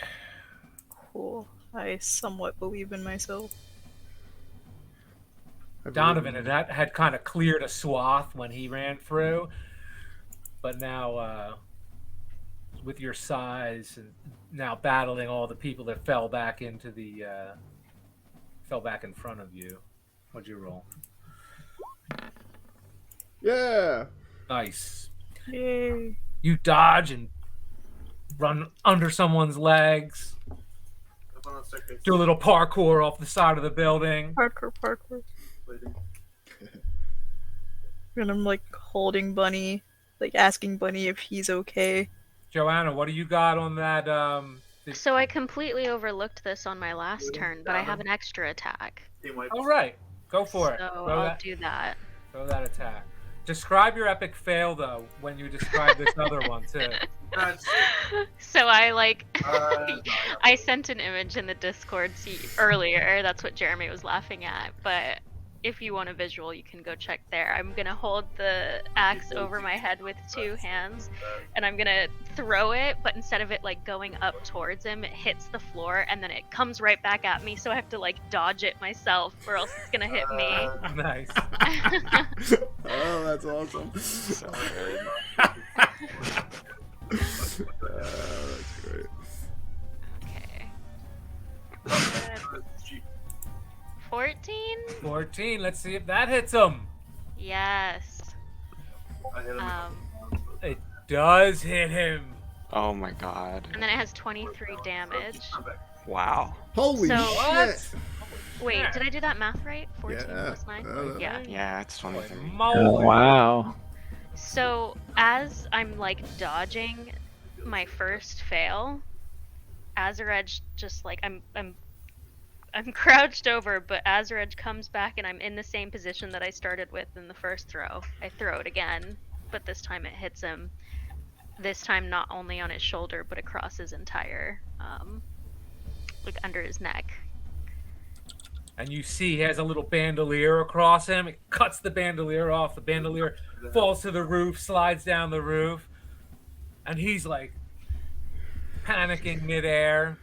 Cool. I somewhat believe in myself. Donovan had kind of cleared a swath when he ran through, but now with your size and now battling all the people that fell back into the fell back in front of you. What'd you roll? Yeah. Nice. Yay. You dodge and run under someone's legs. Do a little parkour off the side of the building. Parkour. And I'm like holding Bunny, like asking Bunny if he's okay. Joanna, what do you got on that? So I completely overlooked this on my last turn, but I have an extra attack. All right, go for it. So I'll do that. Throw that attack. Describe your epic fail though when you describe this other one too. So I I sent an image in the Discord earlier. That's what Jeremy was laughing at. But if you want a visual, you can go check there. I'm gonna hold the axe over my head with 2 hands, and I'm gonna throw it. But instead of it like going up towards him, it hits the floor, and then it comes right back at me. So I have to like dodge it myself, or else it's gonna hit me. Nice. Oh, that's awesome. So good. That's great. Okay. 14? 14. Let's see if that hits him. Yes. I hit him. It does hit him. Oh my god. And then it has 23 damage. Wow. Holy So- shit! Wait, Yeah. did I do that math right? 14 Yeah. plus 9? Yeah. Yeah, it's Holy 23. moly. Wow. So as I'm like dodging my first fail, Azarej just like I'm crouched over, but Azarej comes back and I'm in the same position that I started with in the first throw. I throw it again, but this time it hits him. This time not only on his shoulder, but across his entire like under his neck. And you see he has a little bandolier across him. It cuts the bandolier off. The bandolier falls to the roof, slides down the roof. And he's like panicking midair.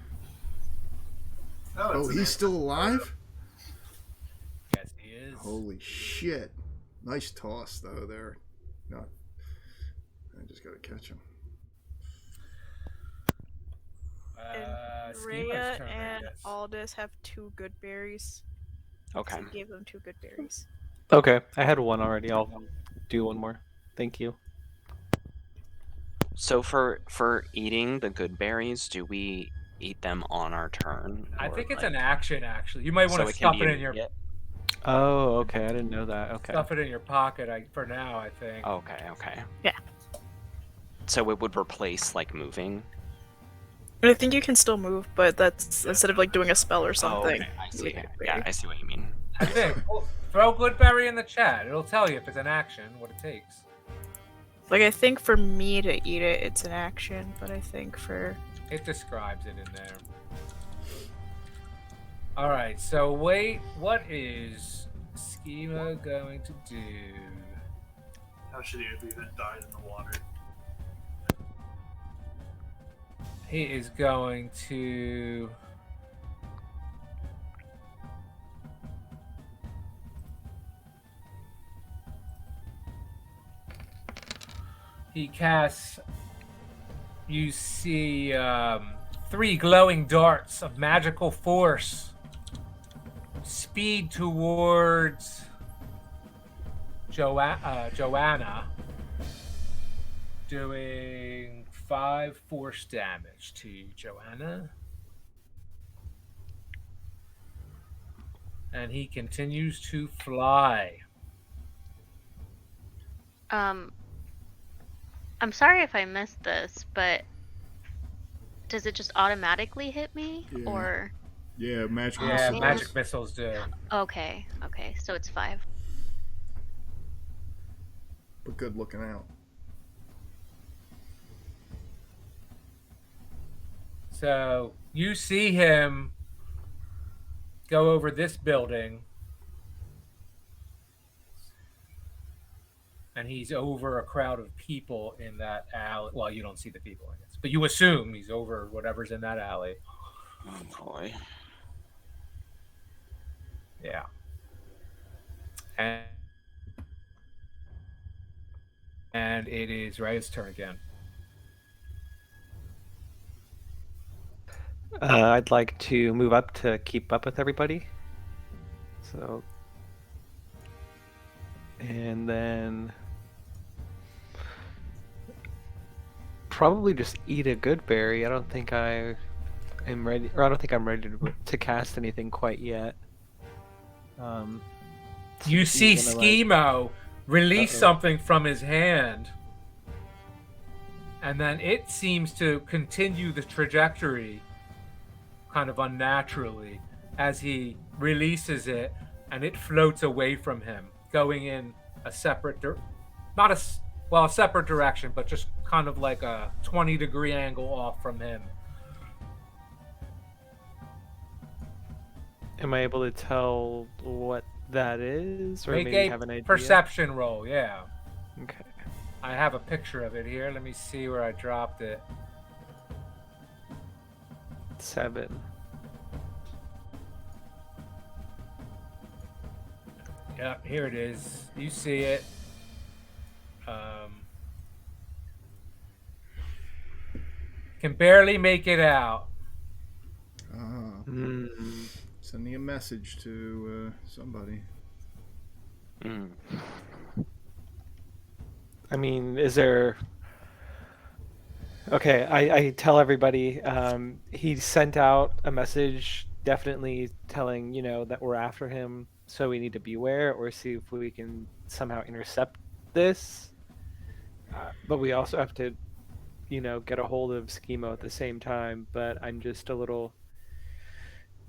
Oh, he's still alive? Yes, he is. Holy shit. Nice toss, though, there. No. I just gotta catch him. And Schemo's Rhea turn, I and guess. Aldous have 2 good berries. Okay. So gave them 2 good berries. Okay, I had one already. I'll do one more. Thank you. So for eating the good berries, do we eat them on our turn? I or, think it's like- an action, actually. You might want so to it can stuff be it in your immediate? Oh, okay. I didn't know that. Okay. stuff it in your pocket for now, I think. Okay, okay. Yeah. So it would replace like moving. And I think you can still move, but that's instead of like doing a spell or something. Oh, okay. I you see. would get a Yeah, berry. I see what you mean. I think. Well, throw Goodberry in the chat. It'll tell you if it's an action, what it takes. Like I think for me to eat it, it's an action, but I think for It describes it in there. Alright, so wait, what is Schema going to do? How shitty if we had died in the water. He is going to... He casts... You see 3 glowing darts of magical force speed towards Joanna, doing 5 force damage to Joanna. And he continues to fly. I'm sorry if I missed this, but does it just automatically hit me? Yeah. Or Yeah, magic Yeah, missile. magic missiles do. okay, so it's 5. But good looking out. So you see him go over this building, and he's over a crowd of people in that alley. Well, you don't see the people, I guess, but you assume he's over whatever's in that alley. Oh boy. Yeah. And it is Ray's turn again. I'd like to move up to keep up with everybody. So, and then probably just eat a good berry. I don't think I am ready, or I don't think I'm ready to cast anything quite yet. You see gonna, like- Schemo release Uh-oh. something from his hand, and then it seems to continue the trajectory kind of unnaturally as he releases it, and it floats away from him, going in a separate a separate direction, but just kind of like a 20-degree angle off from him. Am I able to tell what that is, or Make maybe a have an idea? perception roll. Yeah, Okay. I have a picture of it here. Let me see where I dropped it. 7. Yep, here it is. You see it. Can barely make it out. Ah. Hmm. Sending a message to somebody. Mm. I mean, is there? Okay, I tell everybody. He sent out a message, definitely telling that we're after him, so we need to beware or see if we can somehow intercept this. But we also have to, get a hold of Schemo at the same time. But I'm just a little.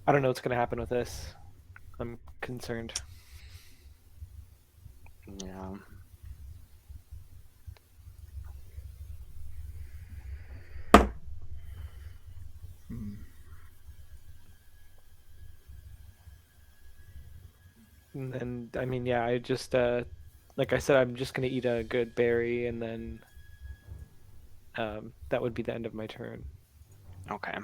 I don't know what's gonna happen with this. I'm concerned. Yeah. Hmm. And then, I mean, yeah, I just, like I said, I'm just gonna eat a good berry, and then that would be the end of my turn. Okay.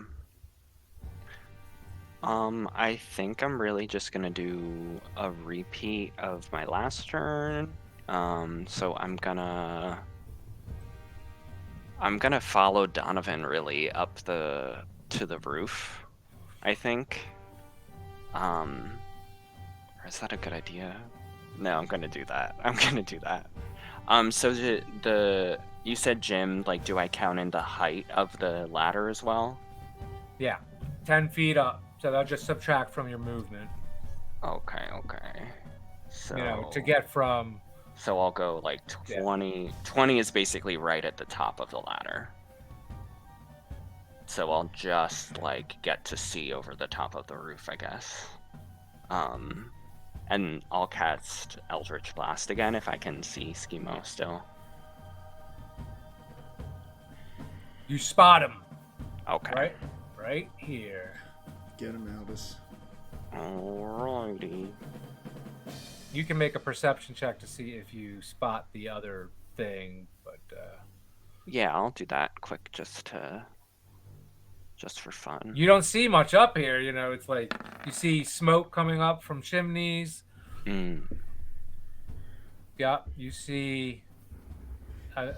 I think I'm really just gonna do a repeat of my last turn. So I'm gonna follow Donovan really up to the roof, I think. Or is that a good idea? No, I'm gonna do that. I'm gonna do that. So you said, Jim, like, do I count in the height of the ladder as well? Yeah, 10 feet up. So that'll just subtract from your movement. Okay. So To get from. So I'll go like 20. Yeah. 20 is basically right at the top of the ladder. So I'll just like get to see over the top of the roof, I guess. And I'll cast Eldritch Blast again if I can see Schemo still. You spot him. Okay. Right here. Get him, Aldous. Alrighty. You can make a perception check to see if you spot the other thing, but yeah, I'll do that quick just for fun. You don't see much up here, it's like you see smoke coming up from chimneys. Yeah, you see a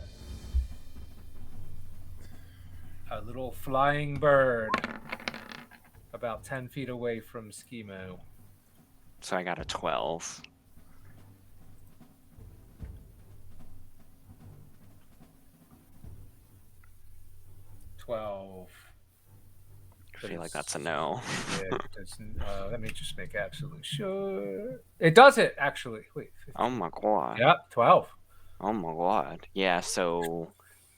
little flying bird about 10 feet away from Schemo. So I got a 12. I feel like that's a no. Yeah, let me just make absolutely sure. It does it, actually. Wait. 15. Oh my god. Yep, 12. Oh my god. Yeah, so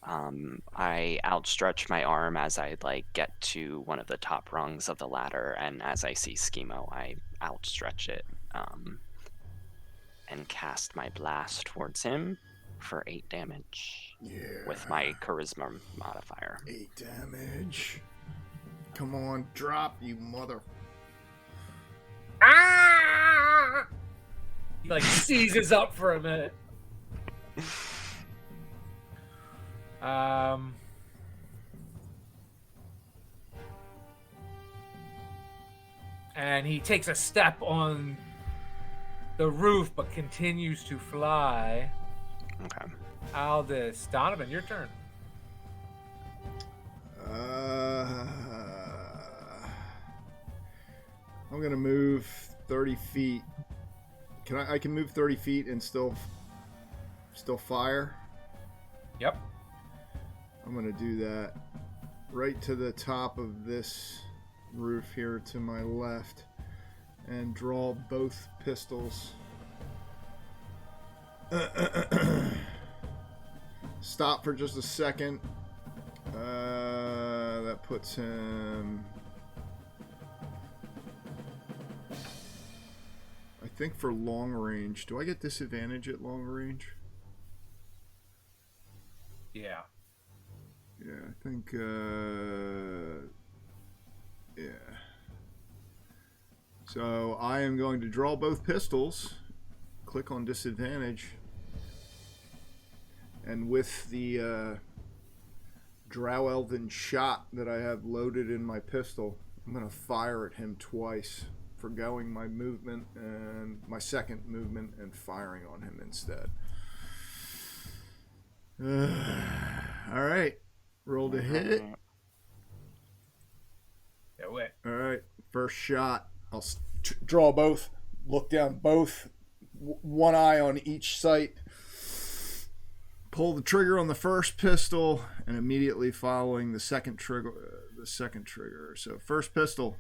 I outstretch my arm as I like get to one of the top rungs of the ladder, and as I see Schemo, I outstretch it and cast my blast towards him for 8 damage. Yeah. With my charisma modifier. 8 damage. Come on, drop, you mother. Ah! He like seizes up for a minute. And he takes a step on the roof, but continues to fly. Okay. Aldous, Donovan, your turn. I'm gonna move 30 feet. I can move 30 feet and still fire? Yep. I'm gonna do that right to the top of this roof here to my left and draw both pistols. Stop for just a second. That puts him, I think, for long range. Do I get disadvantage at long range? Yeah. Yeah, I think, yeah. So I am going to draw both pistols, click on disadvantage, and with the Drow Elven shot that I have loaded in my pistol, I'm going to fire at him twice, forgoing my movement and my second movement and firing on him instead. All right. Roll to hit. Yeah, wait. All right. First shot I'll draw both, look down both, one eye on each sight, pull the trigger on the first pistol, and immediately following the second trigger. So first pistol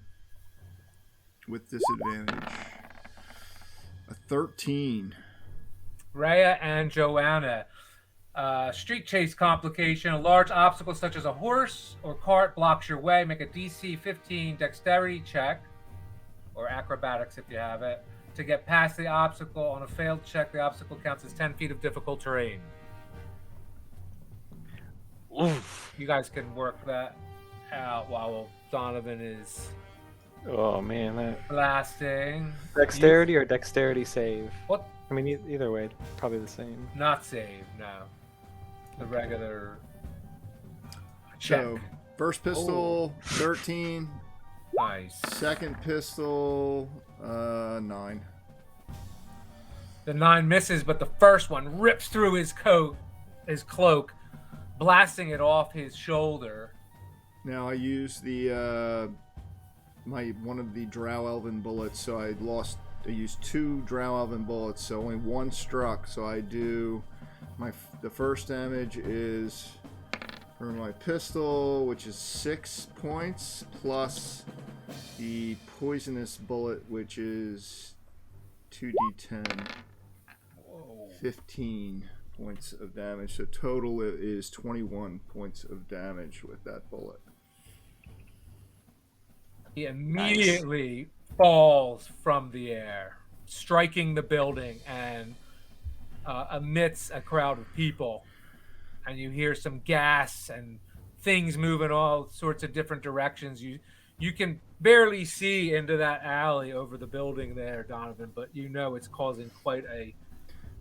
with disadvantage. A 13. Rhea and Joanna. Street chase complication. A large obstacle such as a horse or cart blocks your way. Make a DC 15 dexterity check, or acrobatics if you have it, to get past the obstacle. On a failed check, the obstacle counts as 10 feet of difficult terrain. Oof. You guys can work that out while Donovan is Oh man, that blasting. dexterity or dexterity save? What? I mean, either way, probably the same. Not save, no. The regular check. So first pistol, 13. Nice. Second pistol, 9. The 9 misses, but the first one rips through his cloak, blasting it off his shoulder. Now I use the one of the Drow Elven bullets, so I used 2 Drow Elven bullets, so only 1 struck. So I do the first damage is for my pistol, which is 6 points, plus the poisonous bullet, which is 2d10, 15 points of damage. So total it is 21 points of damage with that bullet. He immediately falls from the air, striking the building and amidst a crowd of people. And you hear some gas and things moving all sorts of different directions. You can barely see into that alley over the building there, Donovan, but you know it's causing quite a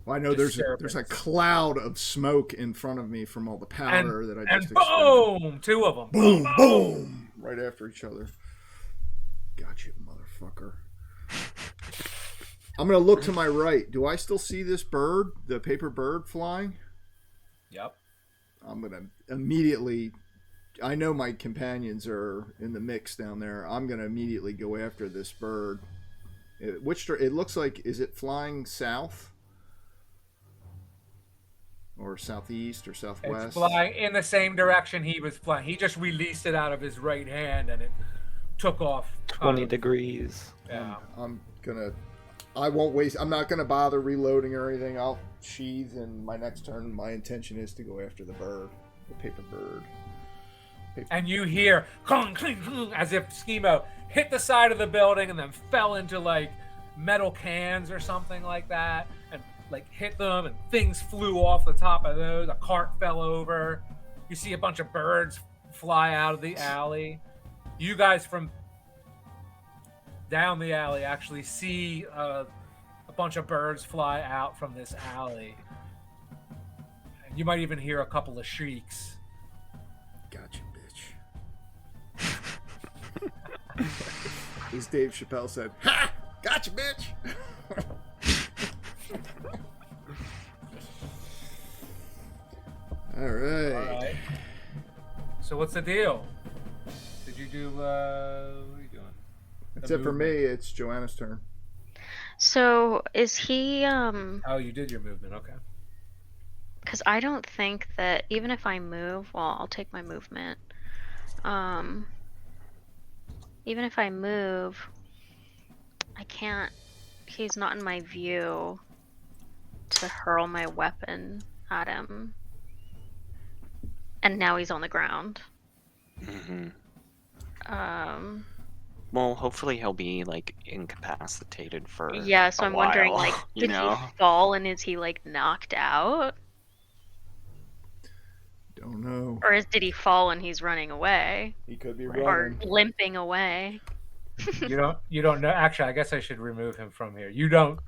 Well, I know there's a cloud of smoke in front of me from all the powder that I just expended. Boom! 2 of them. Boom, boom! Right after each other. Gotcha, motherfucker. I'm going to look to my right. Do I still see this bird, the paper bird flying? Yep. I'm going to immediately... I know my companions are in the mix down there. I'm going to immediately go after this bird. It looks like... Is it flying south? Or southeast or southwest? It's flying in the same direction he was flying. He just released it out of his right hand and it took off 20 degrees. Yeah. I won't waste. I'm not gonna bother reloading or anything. I'll sheath, and my next turn, my intention is to go after the bird, the paper bird. And you hear clunk, clink, clunk, as if Schemo hit the side of the building and then fell into like metal cans or something like that, and like hit them, and things flew off the top of those. A cart fell over. You see a bunch of birds fly out of the alley. You guys from down the alley actually see a bunch of birds fly out from this alley. And you might even hear a couple of shrieks. Gotcha, bitch. As Dave Chappelle said, "Ha! Gotcha, bitch." All right. So what's the deal? Did you do? What are you doing? That's it for me. It's Joanna's turn. So is he Oh, you did your movement. Okay. because I don't think that even if I move, well, I'll take my movement. Even if I move, I can't. He's not in my view to hurl my weapon at him. And now he's on the ground. Mm-hmm. Well, hopefully he'll be like incapacitated for Yeah, so a I'm wondering, while, like, you did know? he fall and is he like knocked out? Don't know. Or did he fall and he's running away? He could be Or running. limping away? You don't know. Actually, I guess I should remove him from here. You don't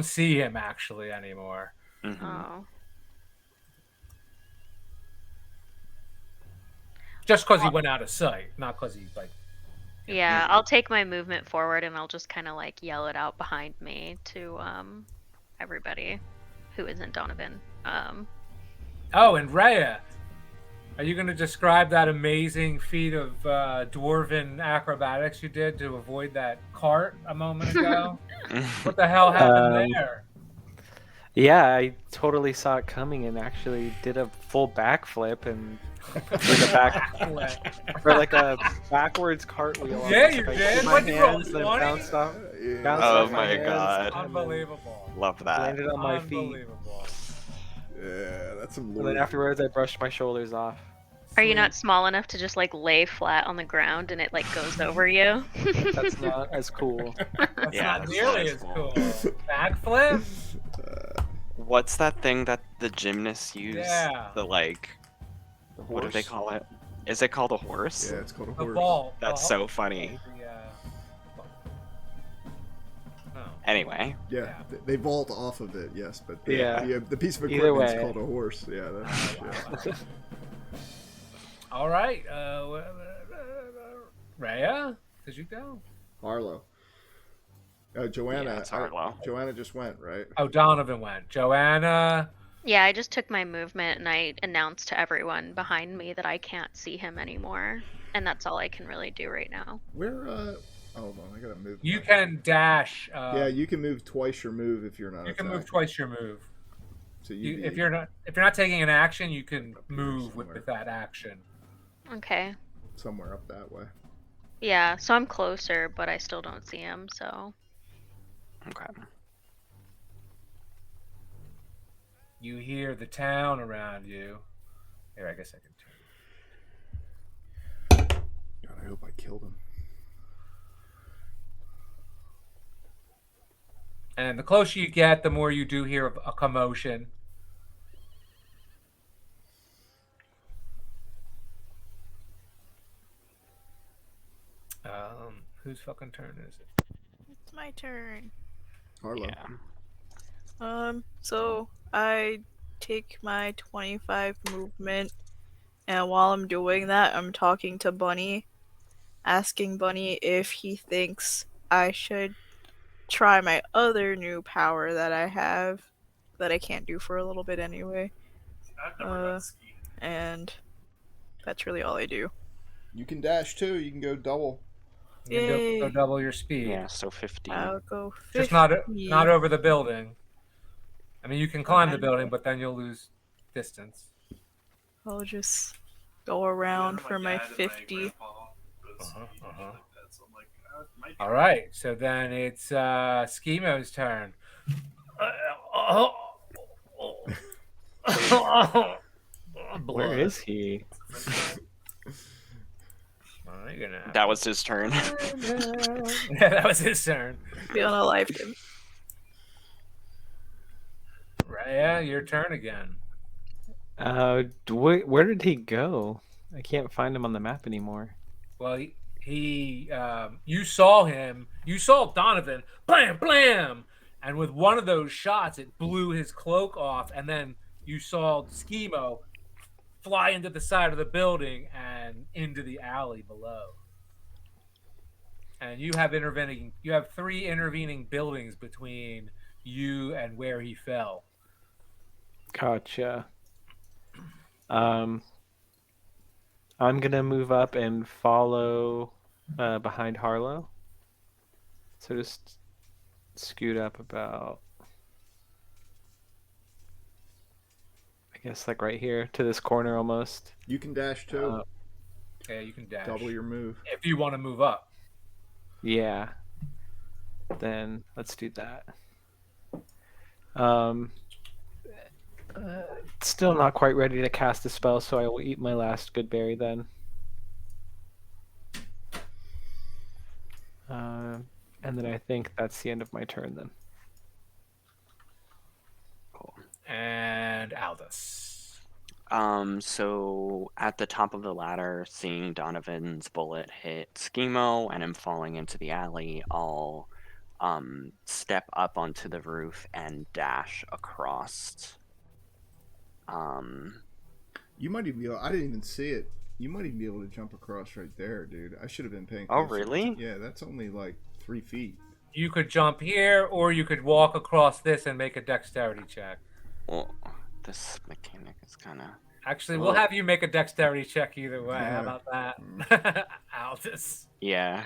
see him actually anymore. Mhm. Oh. Just because he went out of sight, not because he like. Yeah, I'll take my movement forward and I'll just kind of like yell it out behind me to everybody who isn't Donovan. Oh, and Rhea, Are you going to describe that amazing feat of dwarven acrobatics you did to avoid that cart a moment ago? What the hell happened Um, there? Yeah, I totally saw it coming and actually did a full backflip and did a or like a backwards cartwheel. Yeah, Almost. you Like, I did. threw my What'd you roll, hands, then 20? bounced off, Yeah. bounced Oh off my my hands, god. and then Unbelievable. Love that. landed on my feet. Unbelievable. Yeah, that's some And lore. then afterwards, I brushed my shoulders off. Are you not Sweet. small enough to just like lay flat on the ground and it like goes over you? That's not as cool. That's Yeah, not that's nearly not as cool. Backflip? What's that thing that the gymnasts use? Yeah. The like, The what do they horse? call it? Is it called a horse? Yeah, it's called a The horse. vault. That's so funny. Oh. Anyway, Yeah, they vault off of it, yes, but Yeah. the piece of Either equipment's way. called a horse. Yeah, that's yeah. All right. Rhea, did you go? Harlow. Joanna. Yeah, it's Harlow. Joanna just went, right? Oh, Donovan went. Joanna. Yeah, I just took my movement and I announced to everyone behind me that I can't see him anymore. And that's all I can really do right now. Where? Hold on, I gotta move. You can dash. Yeah, you can move twice your move if you're not. You can move attacking. twice your move. So If you're not taking an action, you can move with that action. Okay. somewhere up that way. Yeah, so I'm closer, but I still don't see him, so. okay. You hear the town around you. Here, I guess I can turn. God, I hope I killed him. And the closer you get, the more you do hear a commotion. Whose fucking turn is it? It's my turn. Harlow. Yeah. So I take my 25 movement, and while I'm doing that, I'm talking to Bunny, asking Bunny if he thinks I should try my other new power that I have, that I can't do for a little bit anyway. I've never done ski. And that's really all I do. You can dash too. You can go double. You can Yay. go double your speed. Yeah, so 50. I'll go 50. Just not over the building. I mean, you can climb the building, but then you'll lose distance. I'll just go around Yeah, for my dad and 50. grandpa goes ski and shit like that, so I'm like, might be All right, so then it's Schemo's turn. Where is he? That was his turn. Yeah, that was his turn. Be unalived him. Yeah, your turn again. Where did he go? I can't find him on the map anymore. Well, you saw him. You saw Donovan. Blam, blam, and with one of those shots, it blew his cloak off, and then you saw Schemo fly into the side of the building and into the alley below. And you have 3 intervening buildings between you and where he fell. Gotcha. I'm gonna move up and follow behind Harlow. So just scoot up about, I guess, like right here to this corner almost. You can dash too. Yeah, you can dash. Double your move. If you want to move up. Yeah. Then let's do that. Still not quite ready to cast a spell, so I will eat my last good berry then. And then I think that's the end of my turn then. Cool. And Aldous. So at the top of the ladder, seeing Donovan's bullet hit Schemo and him falling into the alley, I'll step up onto the roof and dash across. You might even be able, I didn't even see it. You might even be able to jump across right there, dude. I should have been paying Oh, closer. really? Yeah, that's only like 3 feet. You could jump here, or you could walk across this and make a dexterity check. Well, this mechanic is kind of... Actually, we'll have you make a dexterity check either way. How about that, Aldous? Yeah.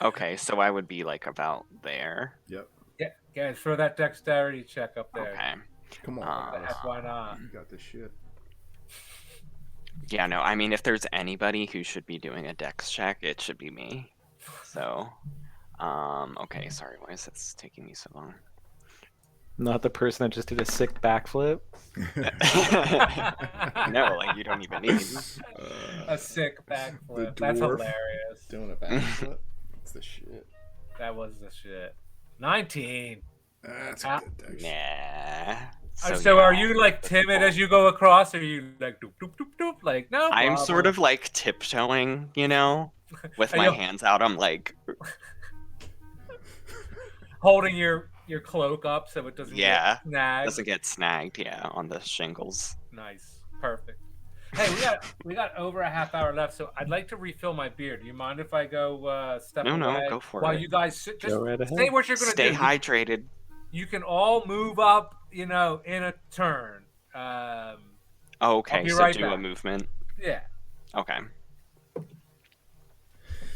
Okay, so I would be like about there. Yep. Yeah, guys, throw that dexterity check up there. Okay. Come on. Um, What the heck, why not? You got this shit. Yeah, no, I mean, if there's anybody who should be doing a dex check, it should be me. So, okay, sorry, why is this taking me so long? Not the person that just did a sick backflip. No, like, you don't even need. A sick backflip. the That's dwarf. hilarious. Doing a backflip. That's the shit. That was the shit. 19. That's a good dex. Nah. So yeah, are you like timid as you go across, or are you like doop doop doop doop? Like no. I'm problem. sort of like tiptoeing, you know, with Are my you- hands out. I'm like, holding your cloak up so it doesn't Yeah, get snagged. doesn't get snagged, yeah, on the shingles. Nice, perfect. Hey, we got over a half hour left, so I'd like to refill my beer. Do you mind if I go step No, away? go for while it. you guys sit, just Go right ahead. say what you're gonna Stay do. hydrated. You can all move up, in a turn. Oh, I'll okay, be so right do a back. movement. Yeah. Okay.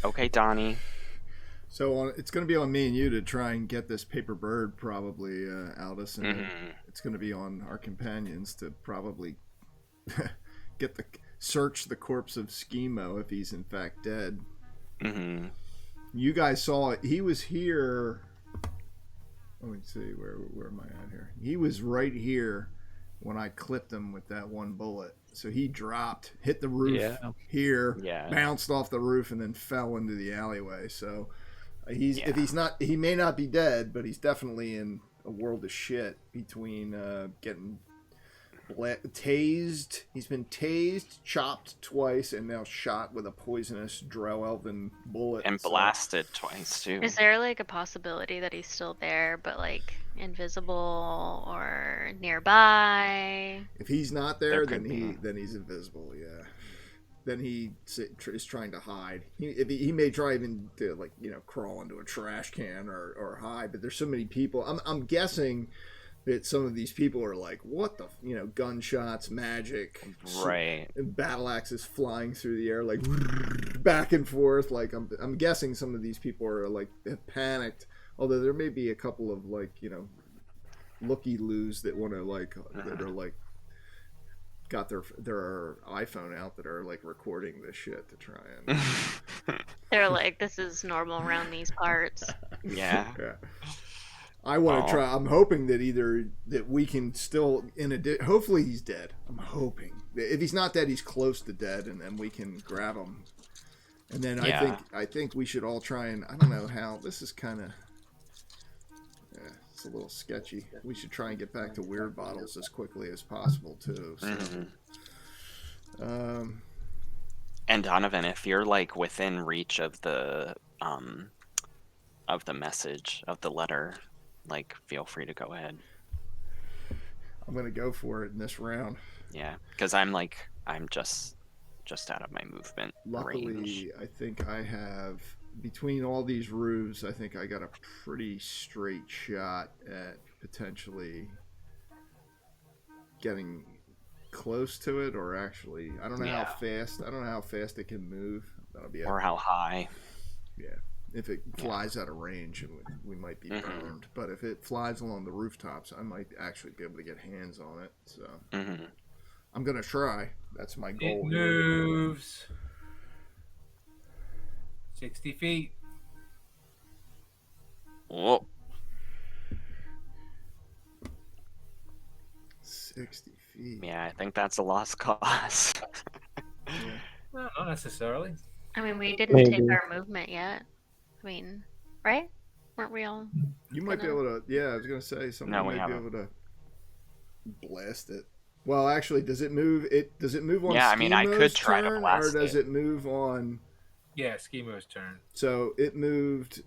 Okay, Donnie. So it's going to be on me and you to try and get this paper bird, probably, Aldous, and Mhm. it's going to be on our companions to probably search the corpse of Schemo if he's in fact dead. Mm-hmm. You guys saw it. He was here. Let me see, where am I at here? He was right here when I clipped him with that one bullet. So he dropped, hit the roof here, Yeah. bounced off the roof, and then fell into the alleyway. So if Yeah. he's not, he may not be dead, but he's definitely in a world of shit between getting tased. He's been tased, chopped twice, and now shot with a poisonous Drow-Elven bullet. And So- blasted twice, too. Is there like a possibility that he's still there, but like invisible or nearby? If he's not there, There then could be. he's invisible. Yeah. Then he is trying to hide. He may try even to crawl into a trash can or hide. But there's so many people. I'm guessing that some of these people are like, what the gunshots, magic, Right. battle axes flying through the air like back and forth. Like I'm guessing some of these people are like have panicked. Although there may be a couple of looky-loos that want to that are like got their iPhone out that are like recording this shit to try and They're like, this is normal around these parts. Yeah. yeah. I want to try. I'm hoping that either that we can still hopefully he's dead. I'm hoping if he's not dead, he's close to dead, and then we can grab him. And then I think we should all try and I don't know how this is kind of. It's a little sketchy. We should try and get back to weird bottles as quickly as possible too. So, And Donovan, if you're like within reach of the message of the letter, like feel free to go ahead. I'm gonna go for it in this round. Yeah, because I'm just out of my movement Luckily, range. I think I have between all these roofs. I think I got a pretty straight shot at potentially getting close to it, or actually, I don't know how fast. I don't know how fast it can move. That'll be Or how high. yeah. If it flies out of range, we might be burned. But if it flies along the rooftops, I might actually be able to get hands on it. So I'm gonna try. That's my goal. It moves 60 feet. Whoa. 60 feet. Yeah, I think that's a lost cause. No, not necessarily. I mean, we didn't take our movement yet. I mean, right? Weren't we all? You might be able to. Yeah, I was gonna say somebody No, we might be haven't. able to blast it. Well, actually, does it move? Does it move on? Yeah, I mean, I could Schemo's try to turn, blast or does it. it move on? Yeah, Schemo's turn. So it moved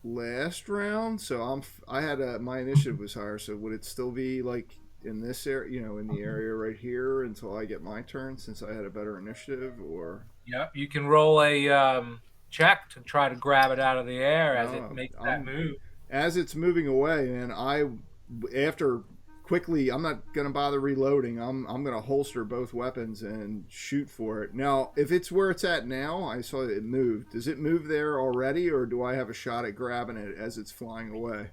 last round. So I had my initiative was higher. So would it still be like in this area? In the area right here until I get my turn, since I had a better initiative, or Yep, you can roll a check to try to grab it out of the air as it makes that move. as it's moving away, and after quickly. I'm not gonna bother reloading. I'm gonna holster both weapons and shoot for it. Now, if it's where it's at now, I saw it moved. Does it move there already, or do I have a shot at grabbing it as it's flying away?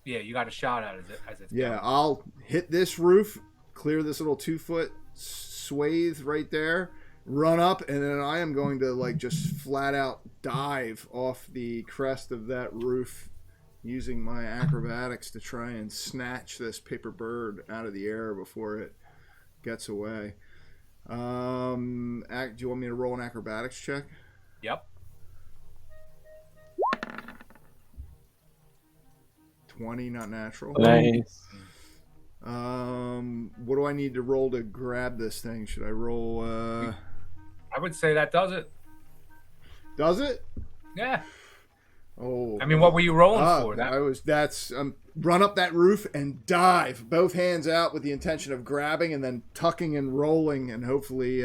Yeah, you got a shot at it as it's Yeah, going. I'll hit this roof, clear this little 2-foot swathe right there, run up, and then I am going to like just flat out dive off the crest of that roof using my acrobatics to try and snatch this paper bird out of the air before it gets away. Do you want me to roll an acrobatics check? Yep. 20, not natural. Nice. What do I need to roll to grab this thing? Should I roll? I would say that does it. Does it? Yeah. Oh. I mean, what were you rolling for? That's run up that roof and dive, both hands out with the intention of grabbing and then tucking and rolling and hopefully,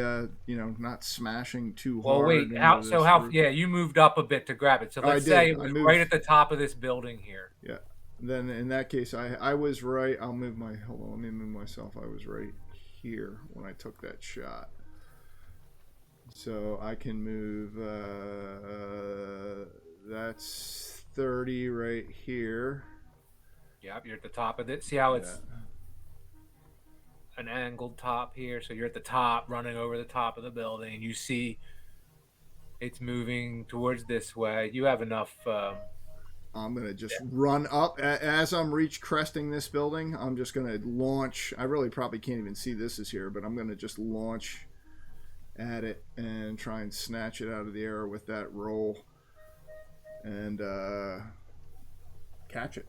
not smashing too hard. Well, wait. Yeah, you moved up a bit to grab it. So let's say it was right at the top of this building here. Yeah. Then in that case, I was right. Hold on, let me move myself. I was right here when I took that shot. So I can move, that's 30 right here. Yep, you're at the top of it. See how it's an angled top here? So you're at the top, running over the top of the building, and you see it's moving towards this way. You have enough... I'm going to just run up. As I'm cresting this building, I'm just going to launch. I really probably can't even see this is here, but I'm going to just launch at it and try and snatch it out of the air with that roll and catch it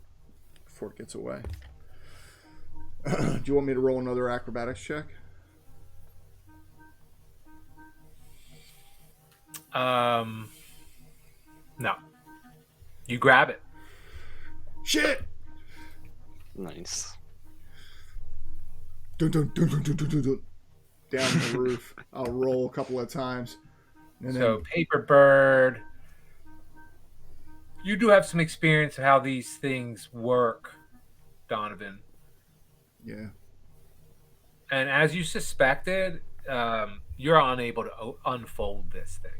before it gets away. Do you want me to roll another acrobatics check? No. You grab it. Shit! Nice. Dun, dun, dun, dun, dun, dun, dun, dun. Down the roof. I'll roll a couple of times. And so, paper bird. You do have some experience of how these things work, Donovan. Yeah. And as you suspected, you're unable to unfold this thing.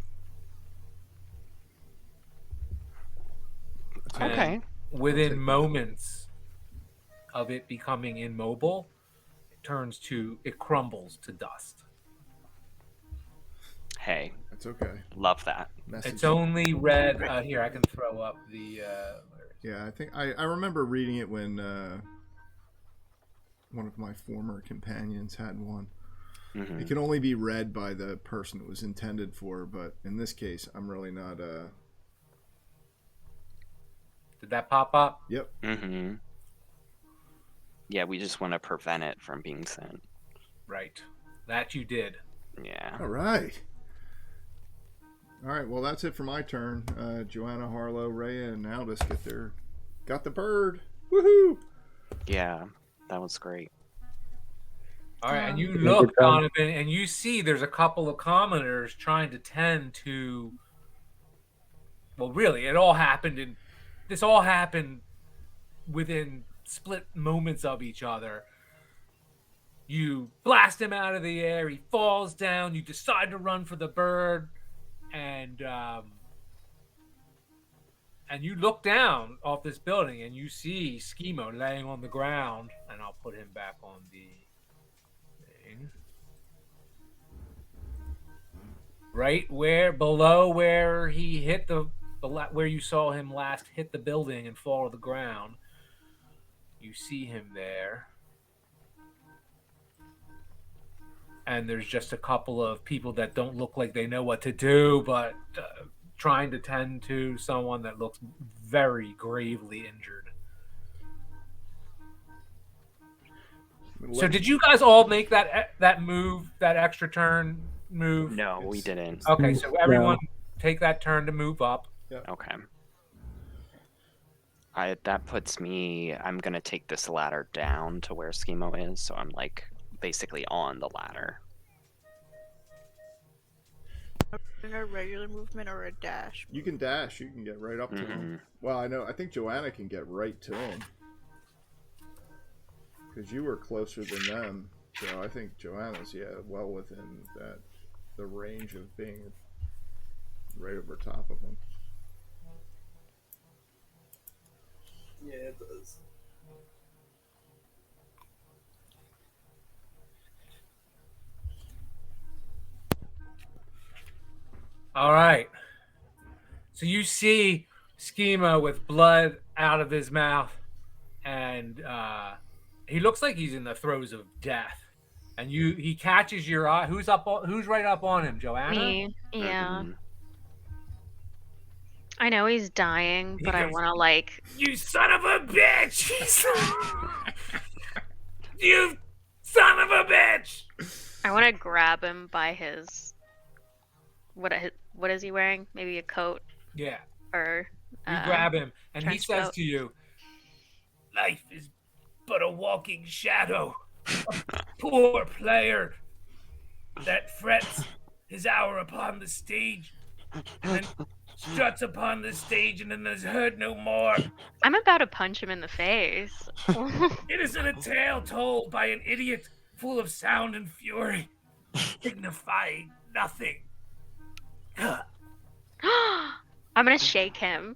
Okay. And within moments of it becoming immobile, it crumbles to dust. Hey. That's okay. Love that. Message. It's only red. Here, I can throw up the... Yeah, I think I remember reading it when one of my former companions had one. Mm-hmm. It can only be read by the person it was intended for, but in this case, I'm really not... Did that pop up? Yep. Mm-hmm. Yeah, we just want to prevent it from being sent. Right. That you did. Yeah. All right. Well, that's it for my turn. Joanna, Harlow, Rhea, and Aldous got the bird. Woohoo! Yeah, that was great. All right, and you look, Donovan, and you see there's a couple of commoners trying to tend to... Well, really, this all happened within split moments of each other. You blast him out of the air, he falls down, you decide to run for the bird, and you look down off this building and you see Schemo laying on the ground, and I'll put him back on the thing. Right below where he hit where you saw him last hit the building and fall to the ground. You see him there. And there's just a couple of people that don't look like they know what to do, but trying to tend to someone that looks very gravely injured. So did you guys all make that move, that extra turn move? No, we didn't. Okay, so everyone take that turn to move up. Okay. That puts me... I'm going to take this ladder down to where Schemo is, so I'm like basically on the ladder. A regular movement or a dash? You can dash. You can get right up to him. Well, I think Joanna can get right to him. Because you were closer than them, so I think Joanna's well within the range of being right over top of them. Yeah, it does. All right. So you see Schema with blood out of his mouth, and he looks like he's in the throes of death. And he catches your eye. Who's right up on him, Joanna? Me. Yeah. Mhm. I know he's dying, He but I goes, want to like. "You son of a bitch! You son of a bitch!" I want to grab him by his. What is he wearing? Maybe a coat Yeah. or. You grab him, and he trench says coat. to you, "Life is but a walking shadow. A poor player that frets his hour upon the stage, and then struts upon the stage, and then is heard no more. I'm about to punch him in the face. It isn't a tale told by an idiot full of sound and fury, signifying nothing." I'm gonna shake him.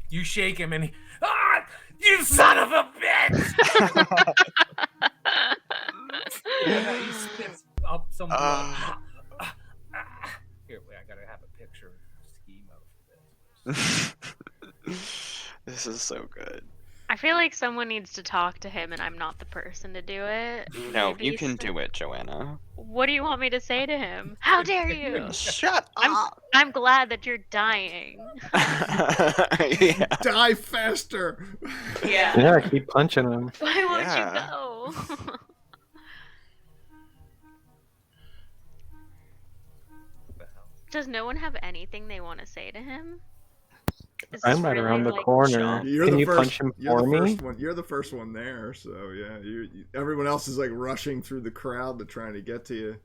You shake him, and he, you son of a bitch! And he spits up some blood. Here, wait, I gotta have a picture of Schemo for this. This is so good. I feel like someone needs to talk to him, and I'm not the person to do it. No, Maybe you can do it, Joanna. What do you want me to say to him? How dare you? Shut up! I'm glad that you're dying. Yeah. Die faster! Yeah. Yeah, keep punching him. Why won't Yeah. you go? Does no one have anything they want to say to him? Is I'm this right really, around the like, corner. jump? Can you punch him You're for the me? first one. You're the first one there, so yeah. Everyone else is like rushing through the crowd to trying to get to you.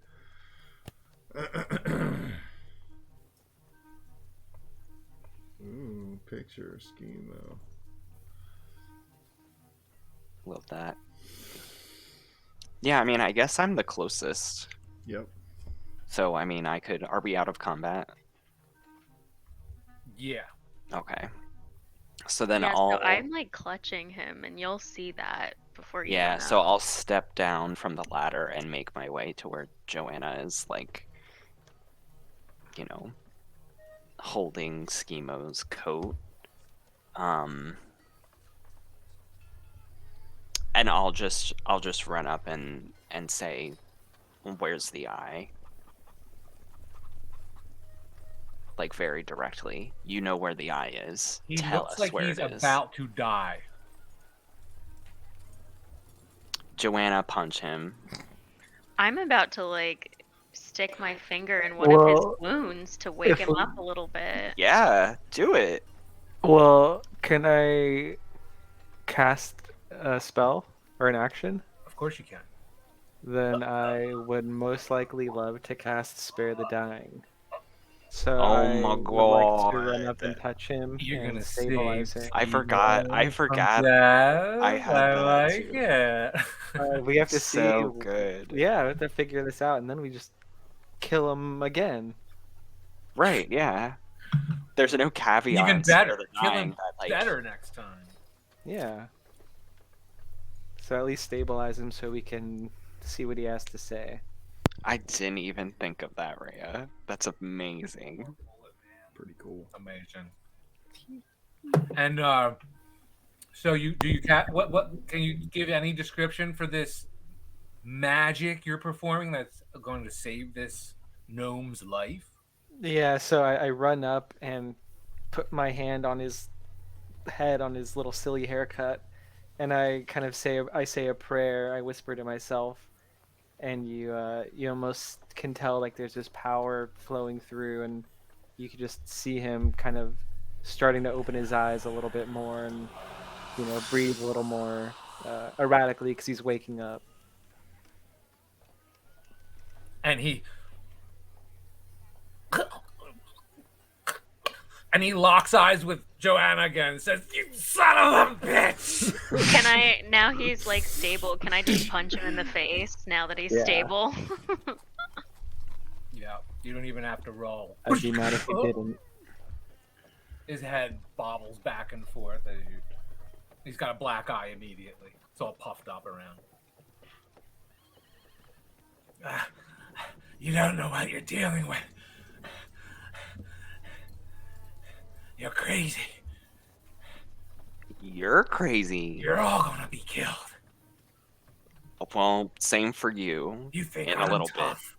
Ooh, picture Schemo. Love that. Yeah, I mean, I guess I'm the closest. Yep. So, I mean, are we out of combat? Yeah. Okay. So then yeah, I'll, so I'm like clutching him, and you'll see that before you. yeah, run so up. I'll step down from the ladder and make my way to where Joanna is, like, holding Schemo's coat. And I'll just run up and say, "Where's the eye?" Like, very directly. You know where the eye is. He Tell looks us like where he's it is. about to die. Joanna, punch him. I'm about to like stick my finger in one of his wounds to wake him up a little bit. Yeah, do it. Well, can I cast a spell or an action? Of course you can. Then I would most likely love to cast Spare the Dying. So Oh I my would like to run God. up and touch him You're and gonna stabilize save him. I forgot. I forgot. I had I that like too. it. We have to So see. good. Yeah, we have to figure this out, and then we just kill him again. Right, yeah. There's no caveat. Even in Spare better. the Kill Dying him that, like, better next time. Yeah. So at least stabilize him so we can see what he has to say. I didn't even think of that, Rhea. That's amazing. Pretty cool. Amazing. And so what can you give any description for this magic you're performing that's going to save this gnome's life? Yeah, so I run up and put my hand on his head, on his little silly haircut, and I kind of say a prayer. I whisper to myself, and you almost can tell like there's this power flowing through, and you could just see him kind of starting to open his eyes a little bit more, and breathe a little more erratically because he's waking up. And he locks eyes with Joanna again says, "You son of a bitch!" Can I, now he's like stable, can I just punch him in the face now that he's Yeah. stable? Yeah, you don't even have to roll. I'd be mad if he didn't. His head bobbles back and forth as you. He's got a black eye immediately. It's all puffed up around. You don't know what you're dealing with. You're crazy. You're crazy. You're all gonna be killed. Well, same for you. You think in I'm a little tough?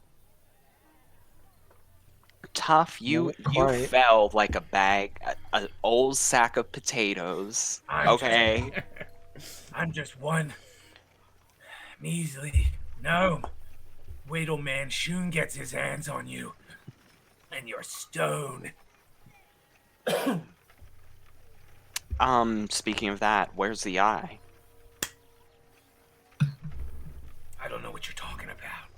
bit. Tough. You Not quite. fell like a bag, an old sack of potatoes. Okay. I'm just one measly gnome. Wait till Manchun gets his hands on you, and you're stone. Speaking of that, where's the eye? I don't know what you're talking about.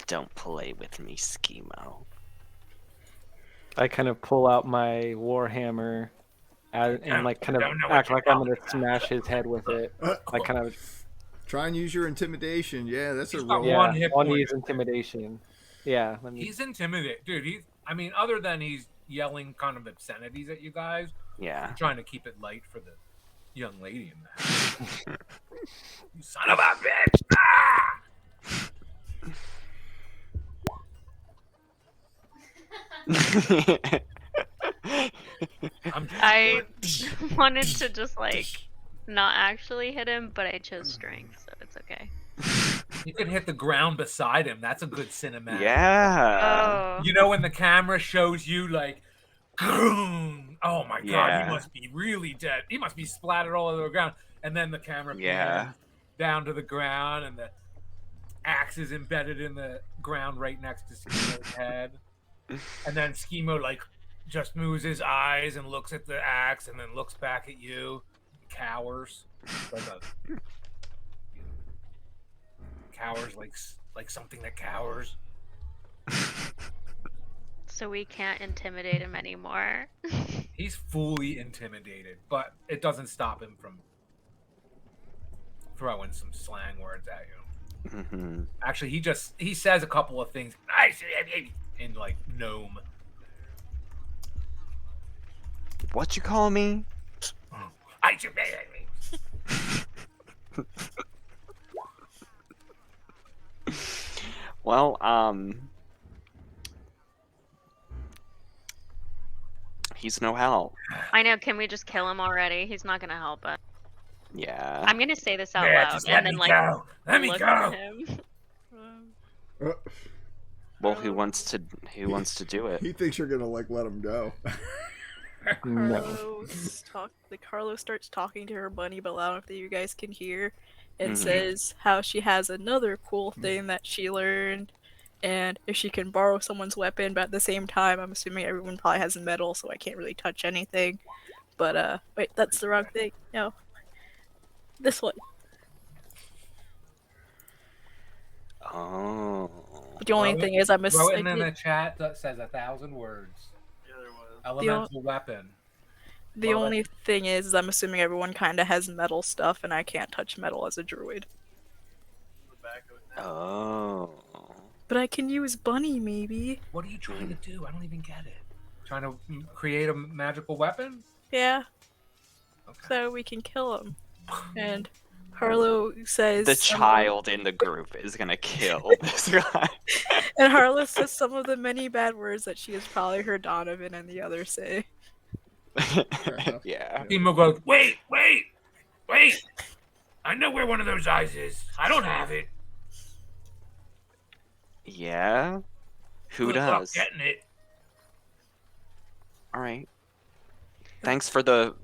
Don't play with me, Schemo. I kind of pull out my warhammer and like kind of Don't know what act you're like I'm talking gonna smash his head with it. I kind of Try and use your intimidation. Yeah, that's He's a got roll. yeah. one hit I'll point. use intimidation. Yeah. Let me. He's intimidated, dude. I mean, other than he's yelling kind of obscenities at you guys, Yeah. I'm trying to keep it light for the young lady in there. You son of a bitch! Ah! I wanted to just like not actually hit him, but I chose strength, so it's okay. You can hit the ground beside him. That's a good cinematic. Yeah. Oh. You know when the camera shows you like, oh my god, Yeah. he must be really dead. He must be splattered all over the ground. And then the camera Yeah. pans down to the ground, and the axe is embedded in the ground right next to Schemo's head. And then Schemo like just moves his eyes and looks at the axe, and then looks back at you, and cowers, cowers like something that cowers. So we can't intimidate him anymore. He's fully intimidated, but it doesn't stop him from throwing some slang words at you. Mm-hmm. Actually, he says a couple of things in like gnome. What you call me? Well, he's no help. I know, can we just kill him already? He's not gonna help us. Yeah. I'm gonna say this out Yeah, loud just and let then me like go. Let me look go. at him. Well, who wants to do it? He thinks you're gonna like let him go. No. Carlos starts talking to her bunny, but loud enough that you guys can hear, and Mhm. says how she has another cool thing that she learned, and if she can borrow someone's weapon, but at the same time, I'm assuming everyone probably has metal, so I can't really touch anything. But wait, that's the wrong thing. No, this one. Oh. But the only thing is, I'm Throw it in assuming the chat that says 1,000 words. Yeah, there was. Elemental weapon. the Well, only thing is, I'm assuming everyone kind of has metal stuff, and I can't touch metal as a druid. The back of it now. Oh. But I can use bunny, maybe. What are you trying to do? I don't even get it. Trying to create a magical weapon? Yeah. Okay. So we can kill him. And Harlow says The child in the group is gonna kill this guy. And Harlow says some of the many bad words that she has probably heard Donovan and the others say. enough. Yeah. Timo goes, wait! I know where one of those eyes is. I don't have it. Yeah. Who Good luck does? getting it. All right. Thanks for the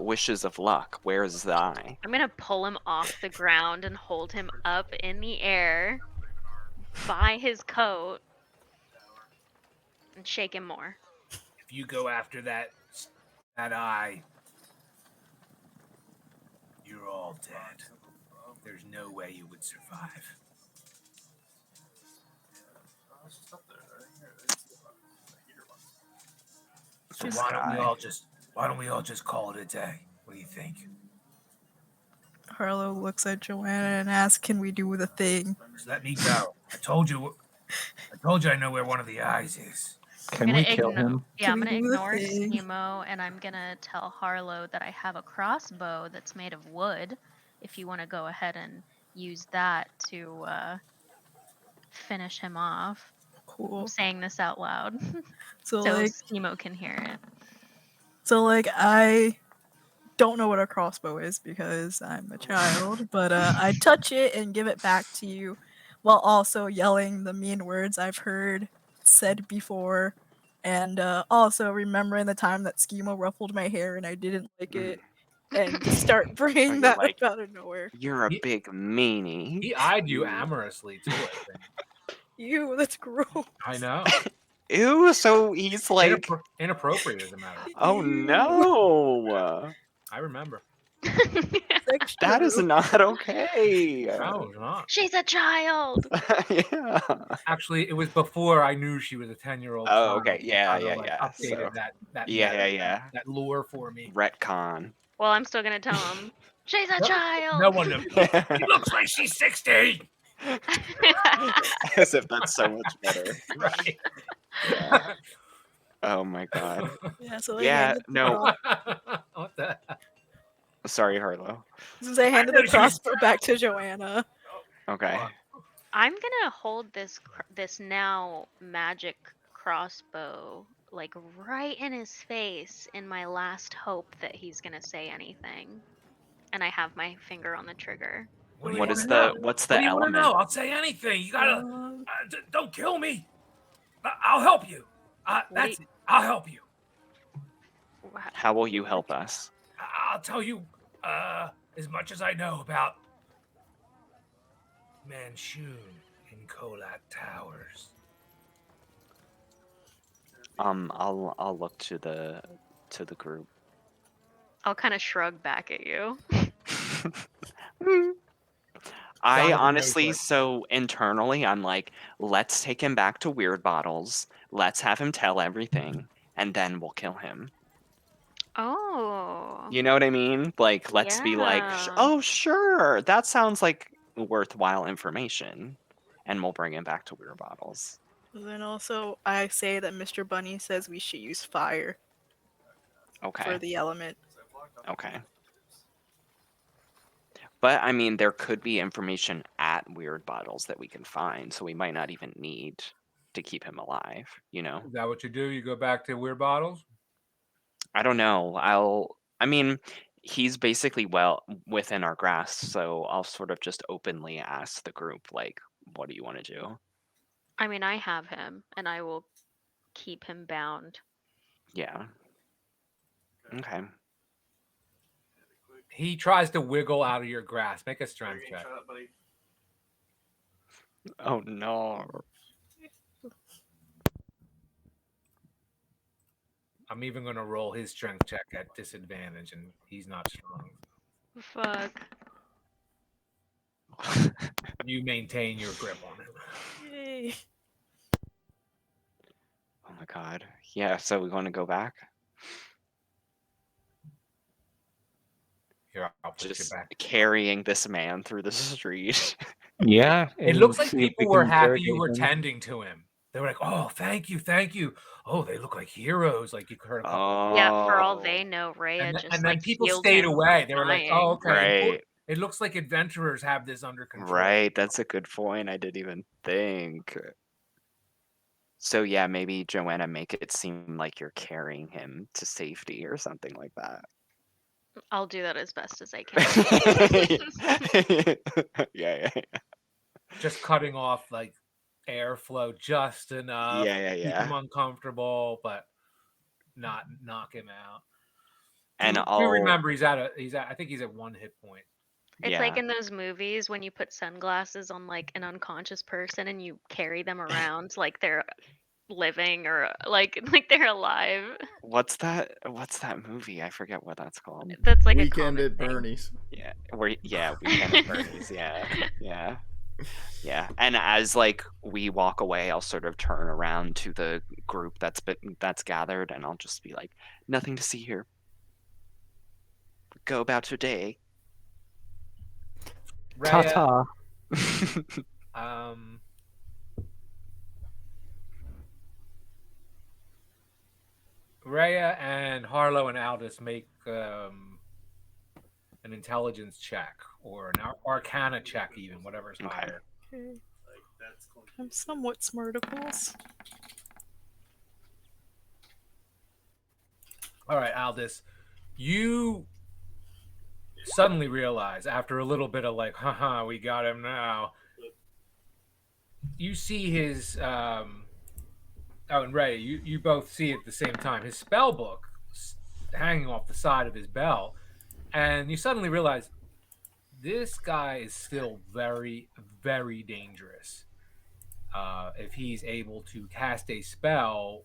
wishes of luck. Where is the eye? I'm gonna pull him off the ground and hold him up in the air by his coat and shake him more. If you go after that eye, you're all dead. There's no way you would survive. It's just up there. Right here. The heater one. So This why don't we guy. all just Why don't we all just call it a day? What do you think? Harlow looks at Joanna and asks, "Can we do the thing?" Just let me go. I told you I know where one of the eyes is. Can we kill him? Yeah, I'm Can we gonna do the ignore thing? Schemo, and I'm gonna tell Harlow that I have a crossbow that's made of wood. If you want to go ahead and use that to finish him off. I'm Cool. saying this out loud So so like, Schemo can hear it. I don't know what a crossbow is because I'm a child, but I touch it and give it back to you, while also yelling the mean words I've heard said before, and also remembering the time that Schemo ruffled my hair and I didn't like it, and just start bringing you're that like, up out of nowhere. You're a He- big meanie. He eyed you amorously too. I think. Ew, that's gross. I know. Ew, so he's like, Inappropriate as a matter of fact. oh Ew. no. I remember. That's That is true. not okay. No, it's not. She's a child. Yeah. Actually, it was before I knew she was a 10-year-old. Oh, okay. Yeah, Kinda, yeah, like, yeah. updated So, that yeah. that lure for me. Retcon. Well, I'm still gonna tell him she's a No- child. No one knows. He looks like she's 60. As if that's so much better. Right. Yeah. Oh my god. Yeah, so I Yeah, handed the no. What the? Sorry, Harlow. Since I handed know the she was- crossbow back to Joanna. Okay. I'm gonna hold this now magic crossbow like right in his face in my last hope that he's gonna say anything. And I have my finger on the trigger. What do you What wanna is know? what's What the do you want to element? know? I'll say anything. You gotta. Um, Don't kill me. I'll help you. That's it. I'll help you. How will you help us? I'll tell you as much as I know about Manchun and Kolak Towers. I'll look to the group. I'll kind of shrug back at you. I Donovan knows honestly, what- so internally, I'm like, let's take him back to Weird Bottles. Let's have him tell everything, and then we'll kill him. Oh. You know what I mean? Like, let's be like, Yeah. oh, sure, that sounds like worthwhile information, and we'll bring him back to Weird Bottles. then also, I say that Mr. Bunny says we should use fire Okay. for the element. Okay. But I mean, there could be information at Weird Bottles that we can find, so we might not even need to keep him alive, you know? Is that what you do? You go back to Weird Bottles? I don't know. I mean, he's basically well within our grasp, so I'll sort of just openly ask the group, like, what do you want to do? I mean, I have him, and I will keep him bound. Yeah. Okay. He tries to wiggle out of your grasp. Make a strength check. Shut up, buddy. Oh no. I'm even going to roll his strength check at disadvantage, and he's not strong. Fuck. You maintain your grip on him. Yay. Oh my god. Yeah, so we want to go back? Here, I'll put Just you back. carrying this man through the street. Yeah. It and looks like see if we people were can happy you interrogate were him. tending to him. They were like, "Oh, thank you, thank you." Oh, they look like heroes. Like you heard a couple. Oh. Yeah, for all they know, Rhea just And like then people healed stayed him away. from They were like, dying. "Oh, okay." Right. It looks like adventurers have this under control. Right, that's a good point. I didn't even think. So yeah, maybe Joanna, make it seem like you're carrying him to safety or something like that. I'll do that as best as I can. Yeah. Just cutting off like airflow just enough. Yeah. Keep him uncomfortable, but not knock him out. And Do I'll remember I think he's at 1 hit point. It's like in those movies when you put sunglasses on like an unconscious person and you carry them around like they're living or like they're alive. What's that movie? I forget what that's called. That's like Weekend a at common thing. Bernie's. Yeah, Weekend at Bernie's. Yeah. And as like we walk away, I'll sort of turn around to the group that's gathered, and I'll just be like, "Nothing to see here. Go about your day. Ta Rhea, ta. um, Rhea and Harlow and Aldous make an intelligence check or an arcana check, even whatever's Okay. higher. Okay. Like that's going to I'm somewhat smarticles. All right, Aldous, you suddenly realize after a little bit of like, haha, we got him now. You see his oh, and Ray, you both see it at the same time. His spell book hanging off the side of his belt, and you suddenly realize this guy is still very, very dangerous. If he's able to cast a spell,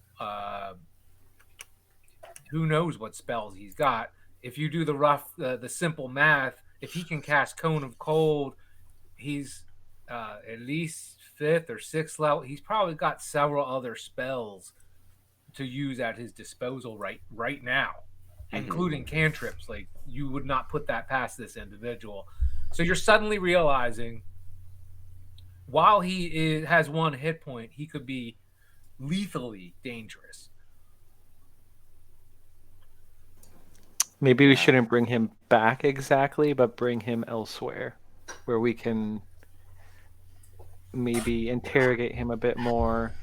who knows what spells he's got? If you do the simple math, if he can cast Cone of Cold, he's at least 5th or 6th level. He's probably got several other spells to use at his disposal right now, including cantrips. Like, you would not put that past this individual. So you're suddenly realizing while he has 1 hit point, he could be lethally dangerous. Maybe we shouldn't bring him back exactly, but bring him elsewhere where we can maybe interrogate him a bit more.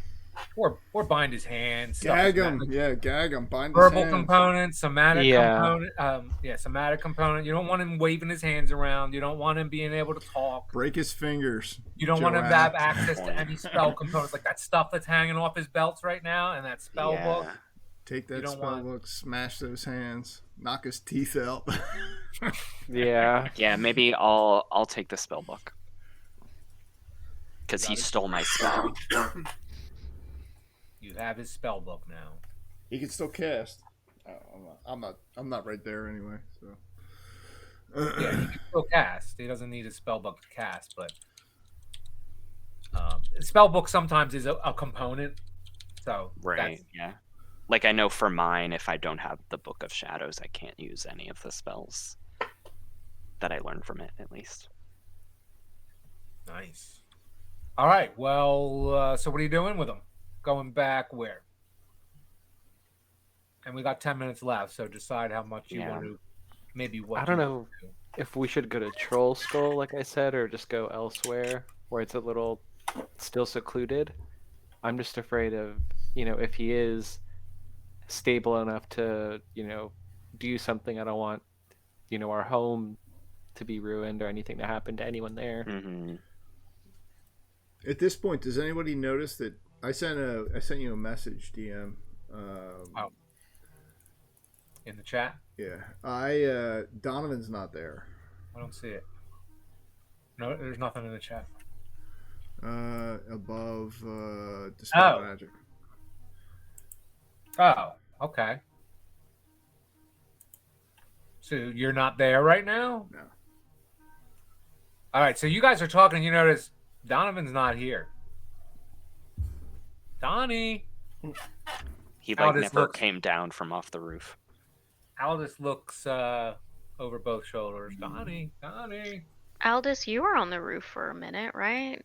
Or bind his hands. Gag him. Yeah, gag him. Bind his Verbal hands. component, somatic Yeah. component. Somatic component. You don't want him waving his hands around. You don't want him being able to talk. Break his fingers. You don't want him to Joanna. have access to any spell components, like that stuff that's hanging off his belts right now, and that spell book. Take You that don't spell want- book, smash those hands, knock his teeth out. Yeah. Yeah, maybe I'll take the spell book. Because he Got it. stole my spell. You have his spell book now. He can still cast. I'm not right there anyway. So. Yeah, he can still cast. He doesn't need his spell book to cast, but spell book sometimes is a component. So Right, that's- yeah. Like, I know for mine, if I don't have the Book of Shadows, I can't use any of the spells that I learned from it, at least. Nice. All right. Well, so what are you doing with them? Going back where? And we got 10 minutes left, so decide how much you Yeah. want to. Maybe what I don't you know want to do. if we should go to Troll Skull, like I said, or just go elsewhere where it's a little still secluded. I'm just afraid of, if he is stable enough to, do something. I don't want, our home to be ruined or anything to happen to anyone there. Mm-hmm. At this point, does anybody notice that I sent you a message, DM? Oh. In the chat? Yeah, Donovan's not there. I don't see it. No, there's nothing in the chat. Above Dispel Oh. Magic. Oh, okay. So you're not there right now? No. All right, so you guys are talking. You notice Donovan's not here. Donnie. He, Aldous never looks- came down from off the roof. Aldous looks over both shoulders. Donnie. Aldous, you were on the roof for a minute, right?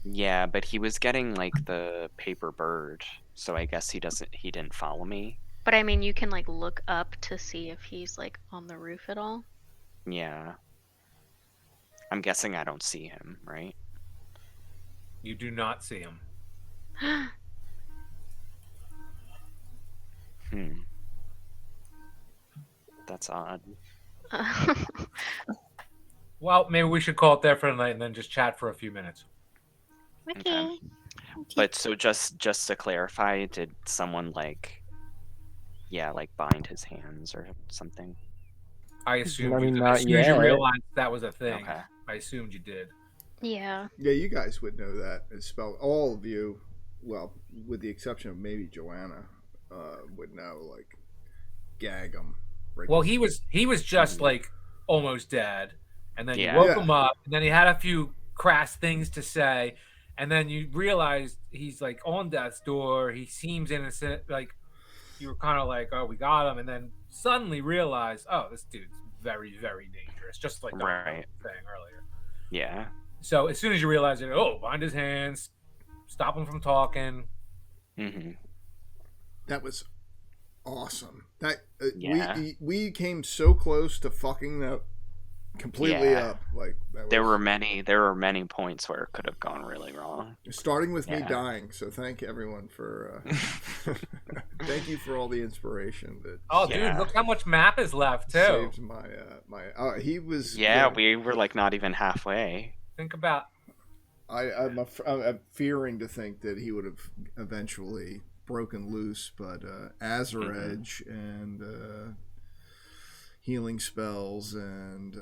Yeah, but he was getting, the paper bird, so I guess he didn't follow me. But I mean, you can look up to see if he's on the roof at all. Yeah. I'm guessing I don't see him, right? You do not see him. That's odd. Well, maybe we should call it there for the night and then just chat for a few minutes. Okay. But so just to clarify, did someone bind his hands or something? I assumed I you mean, did. not As soon as you yet. realized that was a thing, Okay. I assumed you did. Yeah. Yeah, you guys would know that. It's spelled. All of you, well, with the exception of maybe Joanna, would know. Gag him. Well, he was just almost dead, and then Yeah. you woke Yeah. him up, and then he had a few crass things to say, and then you realized he's on death's door. He seems innocent. You were kind of oh, we got him, and then suddenly realized, oh, this dude's very, very dangerous, just like Don was Right. saying earlier. Yeah. So as soon as you realize it, bind his hands, stop him from talking. Mm-hmm. That was awesome. That Yeah. we came so close to fucking that completely Yeah. up. Like that There was were many points where it could have gone really wrong. starting with me Yeah. dying. So thank everyone for thank you for all the inspiration that Oh, Yeah. dude, look how much map is left too. saves my my. He was Yeah, good. we were like not even halfway. Think about I'm fearing to think that he would have eventually broken loose, but Azure Mhm. Edge and healing spells and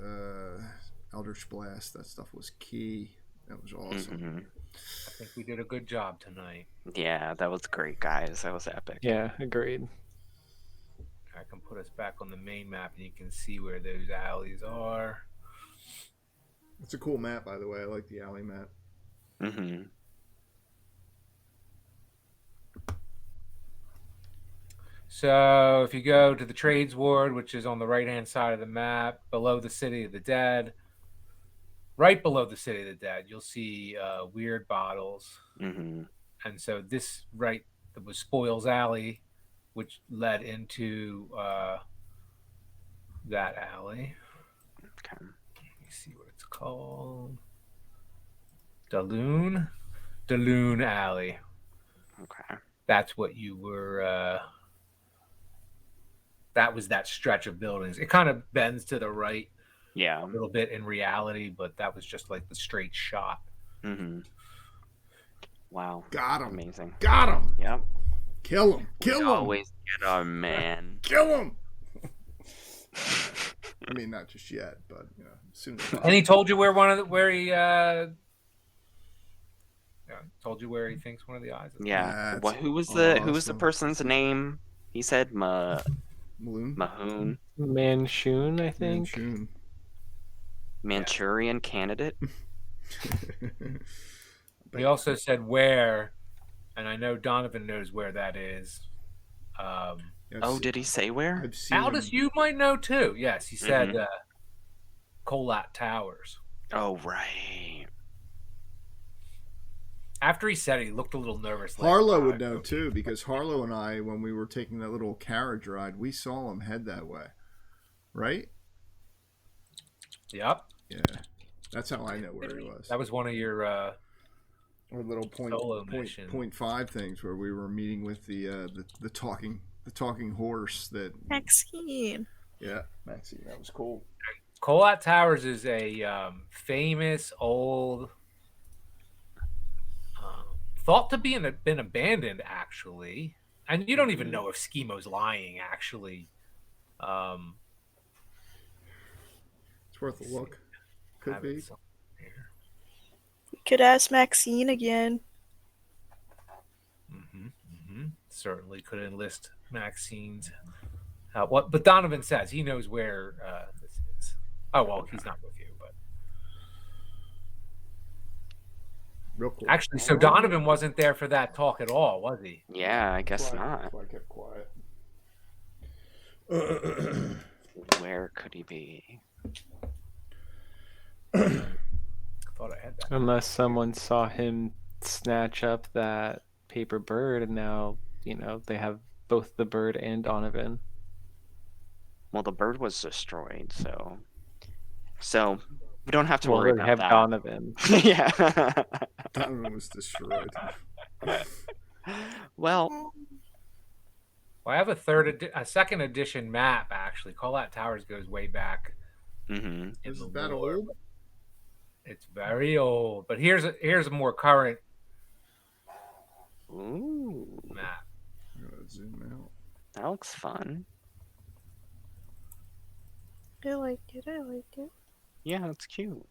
Eldritch Blast, that stuff was key. That was awesome. Mhm. I think we did a good job tonight. Yeah, that was great, guys. That was epic. Yeah, agreed. I can put us back on the main map and you can see where those alleys are. It's a cool map, by the way. I like the alley map. Mm-hmm. So if you go to the Trades Ward, which is on the right-hand side of the map, below the City of the Dead, right below the City of the Dead, you'll see weird bottles. Mm-hmm. And so this right that was Spoils Alley, which led into that alley. Okay. Let me see what it's called. Daloon Alley. Okay. That's what you were. That was that stretch of buildings. It kind of bends to the right Yeah. a little bit in reality, but that was just like the straight shot. Mm-hmm. Wow. Got him. Amazing. Got him. Yep. Kill him. Kill him. Always get our man. Kill him. I mean, not just yet, but you know, as soon as And he told you where he told you where he thinks one of the eyes is. Yeah. That's Who was the awesome. person's name? He said Maloon. Mahoon. Manchun, I think. Manchun. Manchurian candidate. He also said where, and I know Donovan knows where that is. Did he say where? I've seen Aldous, him. you might know too. Yes, he said Colat Towers. Oh, right. After he said it, he looked a little nervous. Harlow would know too, because Harlow and I, when we were taking that little carriage ride, we saw him head that way, right? Yep. Yeah, that's how I know where he was. That was one of your Our little solo missions. 0.5 things where we were meeting with the talking horse that. Maxine. Yeah, Maxine, that was cool. Colat Towers is a famous old, thought to be been abandoned actually, and you don't even know if Schimo's lying actually. It's worth a look. Could be. We could ask Maxine again. Certainly could enlist Maxine's help. But Donovan says he knows where this is. Oh well, he's not with you, but Real cool. actually, so Donovan wasn't there for that talk at all, was he? Yeah, I guess That's not. why I kept quiet. Where could he be? I thought I had that. Unless someone saw him snatch up that paper bird, and now they have both the bird and Donovan. Well, the bird was destroyed, so we don't have to worry They about have that. Donovan. Yeah. Donovan was destroyed. Well, I have a second edition map actually. Colat Towers goes way back. mm-hmm. Is the it that lore. old? It's very old, but here's a more current Ooh, map. Zoom out. that looks fun. I like it. I like it. Yeah, that's cute.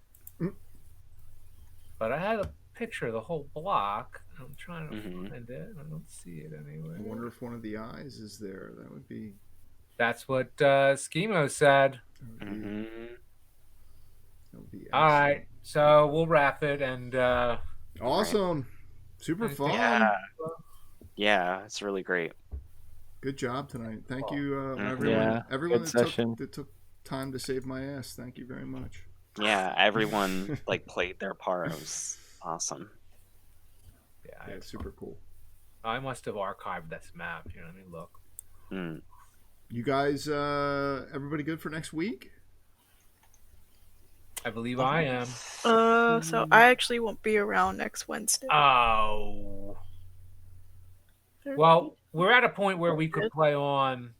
But I had a picture of the whole block. I'm trying to Mhm. find it. I don't see it anywhere. I wonder if one of the eyes is there. That would be. That's what Schemo said. That would be, Mm-hmm. that would be All right, excellent. so we'll wrap it and Awesome. Super fun. Yeah. Yeah, it's really great. Good job tonight. Thank you, Mhm. everyone. Yeah, Everyone good that session. took time to save my ass. Thank you very much. Yeah, everyone like played their part. It was awesome. Yeah, super cool. I must have archived this map. You know, let me look. Mm. You guys, everybody good for next week? I believe I am. So I actually won't be around next Wednesday. Oh. Well, we're at a point where we could play on,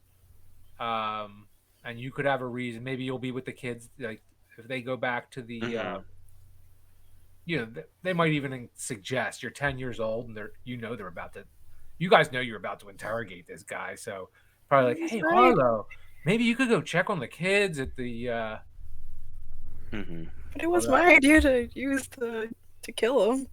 and you could have a reason. Maybe you'll be with the kids, like if they go back to the, you know, they might even suggest you're 10 years old and they're about to, you guys know you're about to interrogate this guy, so probably like, He's hey, right. Harlow, maybe you could go check on the kids at the. But it was my idea to use to kill him.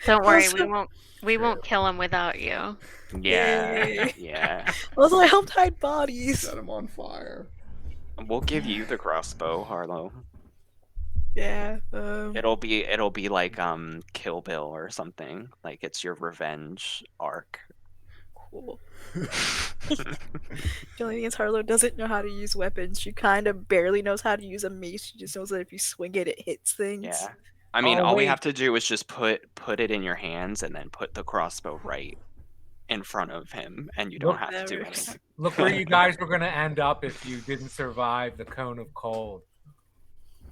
Don't worry, Also- we won't kill him without you. Yeah, yeah. Also, I helped hide bodies. Set him on fire. We'll give you the crossbow, Harlow. Yeah. It'll be like Kill Bill or something. Like it's your revenge arc. Cool. The only thing is Harlow doesn't know how to use weapons. She kind of barely knows how to use a mace. She just knows that if you swing it, it hits things. Yeah. I mean, Oh, all we wait. have to do is just put it in your hands and then put the crossbow right in front of him, and you don't have to do Whatever. anything. Look where you guys were going to end up if you didn't survive the cone of cold.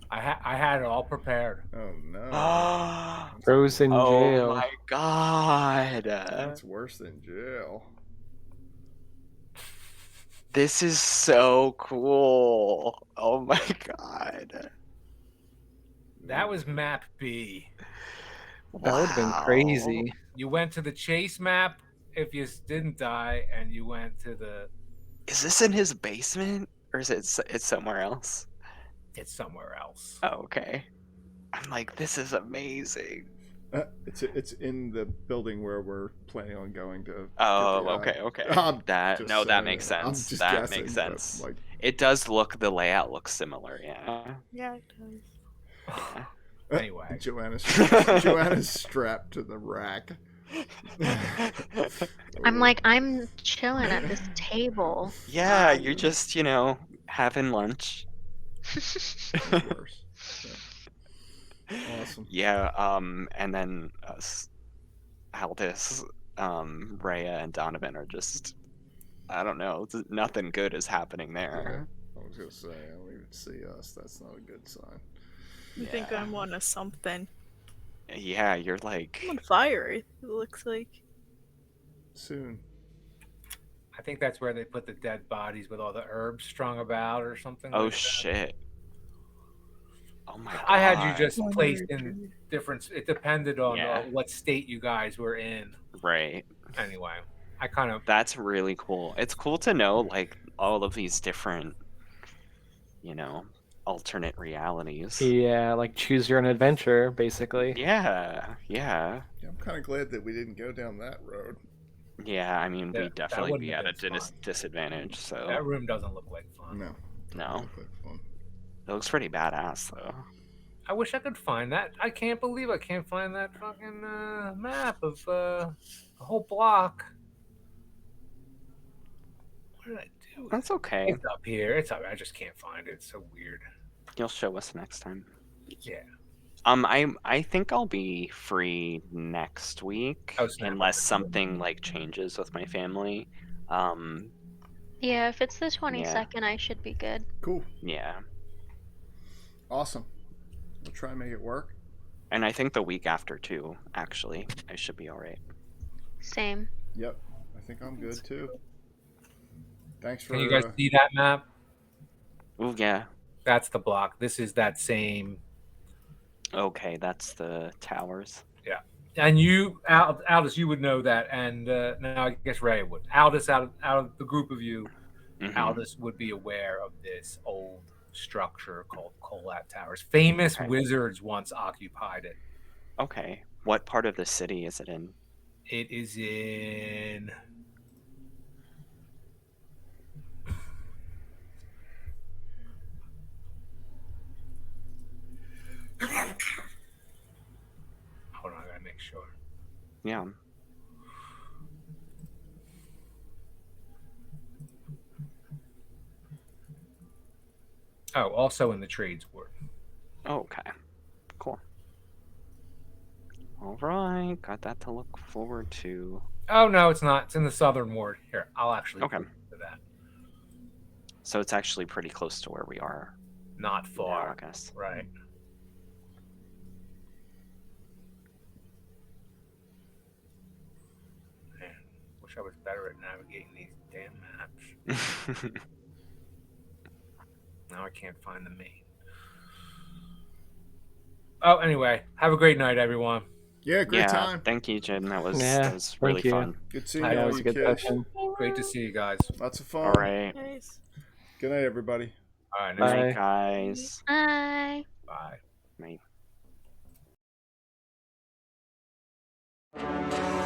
I had it all prepared. Oh no. Frozen jail. Oh my god. That's worse than jail. This is so cool. Oh my god. That was map B. That would have been crazy. You went to the chase map if you didn't die, and you went to the. Is this in his basement or is it's somewhere else? It's somewhere else. Oh, okay. I'm like, this is amazing. It's in the building where we're planning on going to. Oh, get the, okay. I'm That just that saying, makes I'm sense. just That guessing, makes but, sense. like, It does the layout looks similar, yeah. Yeah, it does. Anyway. Joanna's strapped to the rack. I'm chilling at this table. Yeah, you're just, having lunch. Worse. Awesome. Yeah, and then Aldous, Rhea, and Donovan are just, I don't know, nothing good is happening there. I was gonna say, I don't even see us. That's not a good sign. I think I'm on a something. Yeah, you're like... I'm on fire, it looks like. Soon. I think that's where they put the dead bodies with all the herbs strung about or something. Oh, like that. shit. Oh my god. I had you just placed in different. It depended on what state you guys were in. Right. Anyway, I kind of. That's really cool. It's cool to know, like, all of these different, alternate realities. Yeah, like choose your own adventure, basically. Yeah. I'm kind of glad that we didn't go down that road. Yeah, I mean, we'd definitely be at a been fun. disadvantage, so... That room doesn't look like fun. No. No. Look like fun. It looks pretty badass, though. I wish I could find that. I can't believe I can't find that fucking map of a whole block. What did I do? That's okay. It's up here. It's up. I just can't find it. It's so weird. You'll show us next time. Yeah. I think I'll be free next week, unless something like changes with my family. Yeah, if it's the 22nd, I should be good. Cool. Yeah. Awesome. We'll try and make it work. And I think the week after too, actually, I should be alright. Same. Yep. I think I'm good too. Thanks for. Can you guys see that map? Oh yeah. That's the block. This is that same. Okay, that's the towers. Yeah. And you, Aldous, you would know that, and now I guess Ray would. Aldous, out of the group of you, Aldous would be aware of this old structure called Colat Towers. Famous wizards once occupied it. Okay. What part of the city is it in? It is in... Hold on, I gotta make sure. Yeah. Oh, also in the trades ward. Okay. Cool. All right. Got that to look forward to. Oh no, it's not. It's in the southern ward. Here, I'll actually Okay. put to that. So it's actually pretty close to where we are Not now, far. I guess. Right. Man, wish I was better at navigating these damn maps. Now I can't find the main. Oh, anyway, have a great night, everyone. Yeah, great time. Thank you, Jim. That was Yeah, really thank you. fun. Good seeing That all was you a good kids. session. Great to see you guys. Lots of fun. All right. Nice. Good night, everybody. All right, Good next Bye. night, guys. Bye. Bye. Night.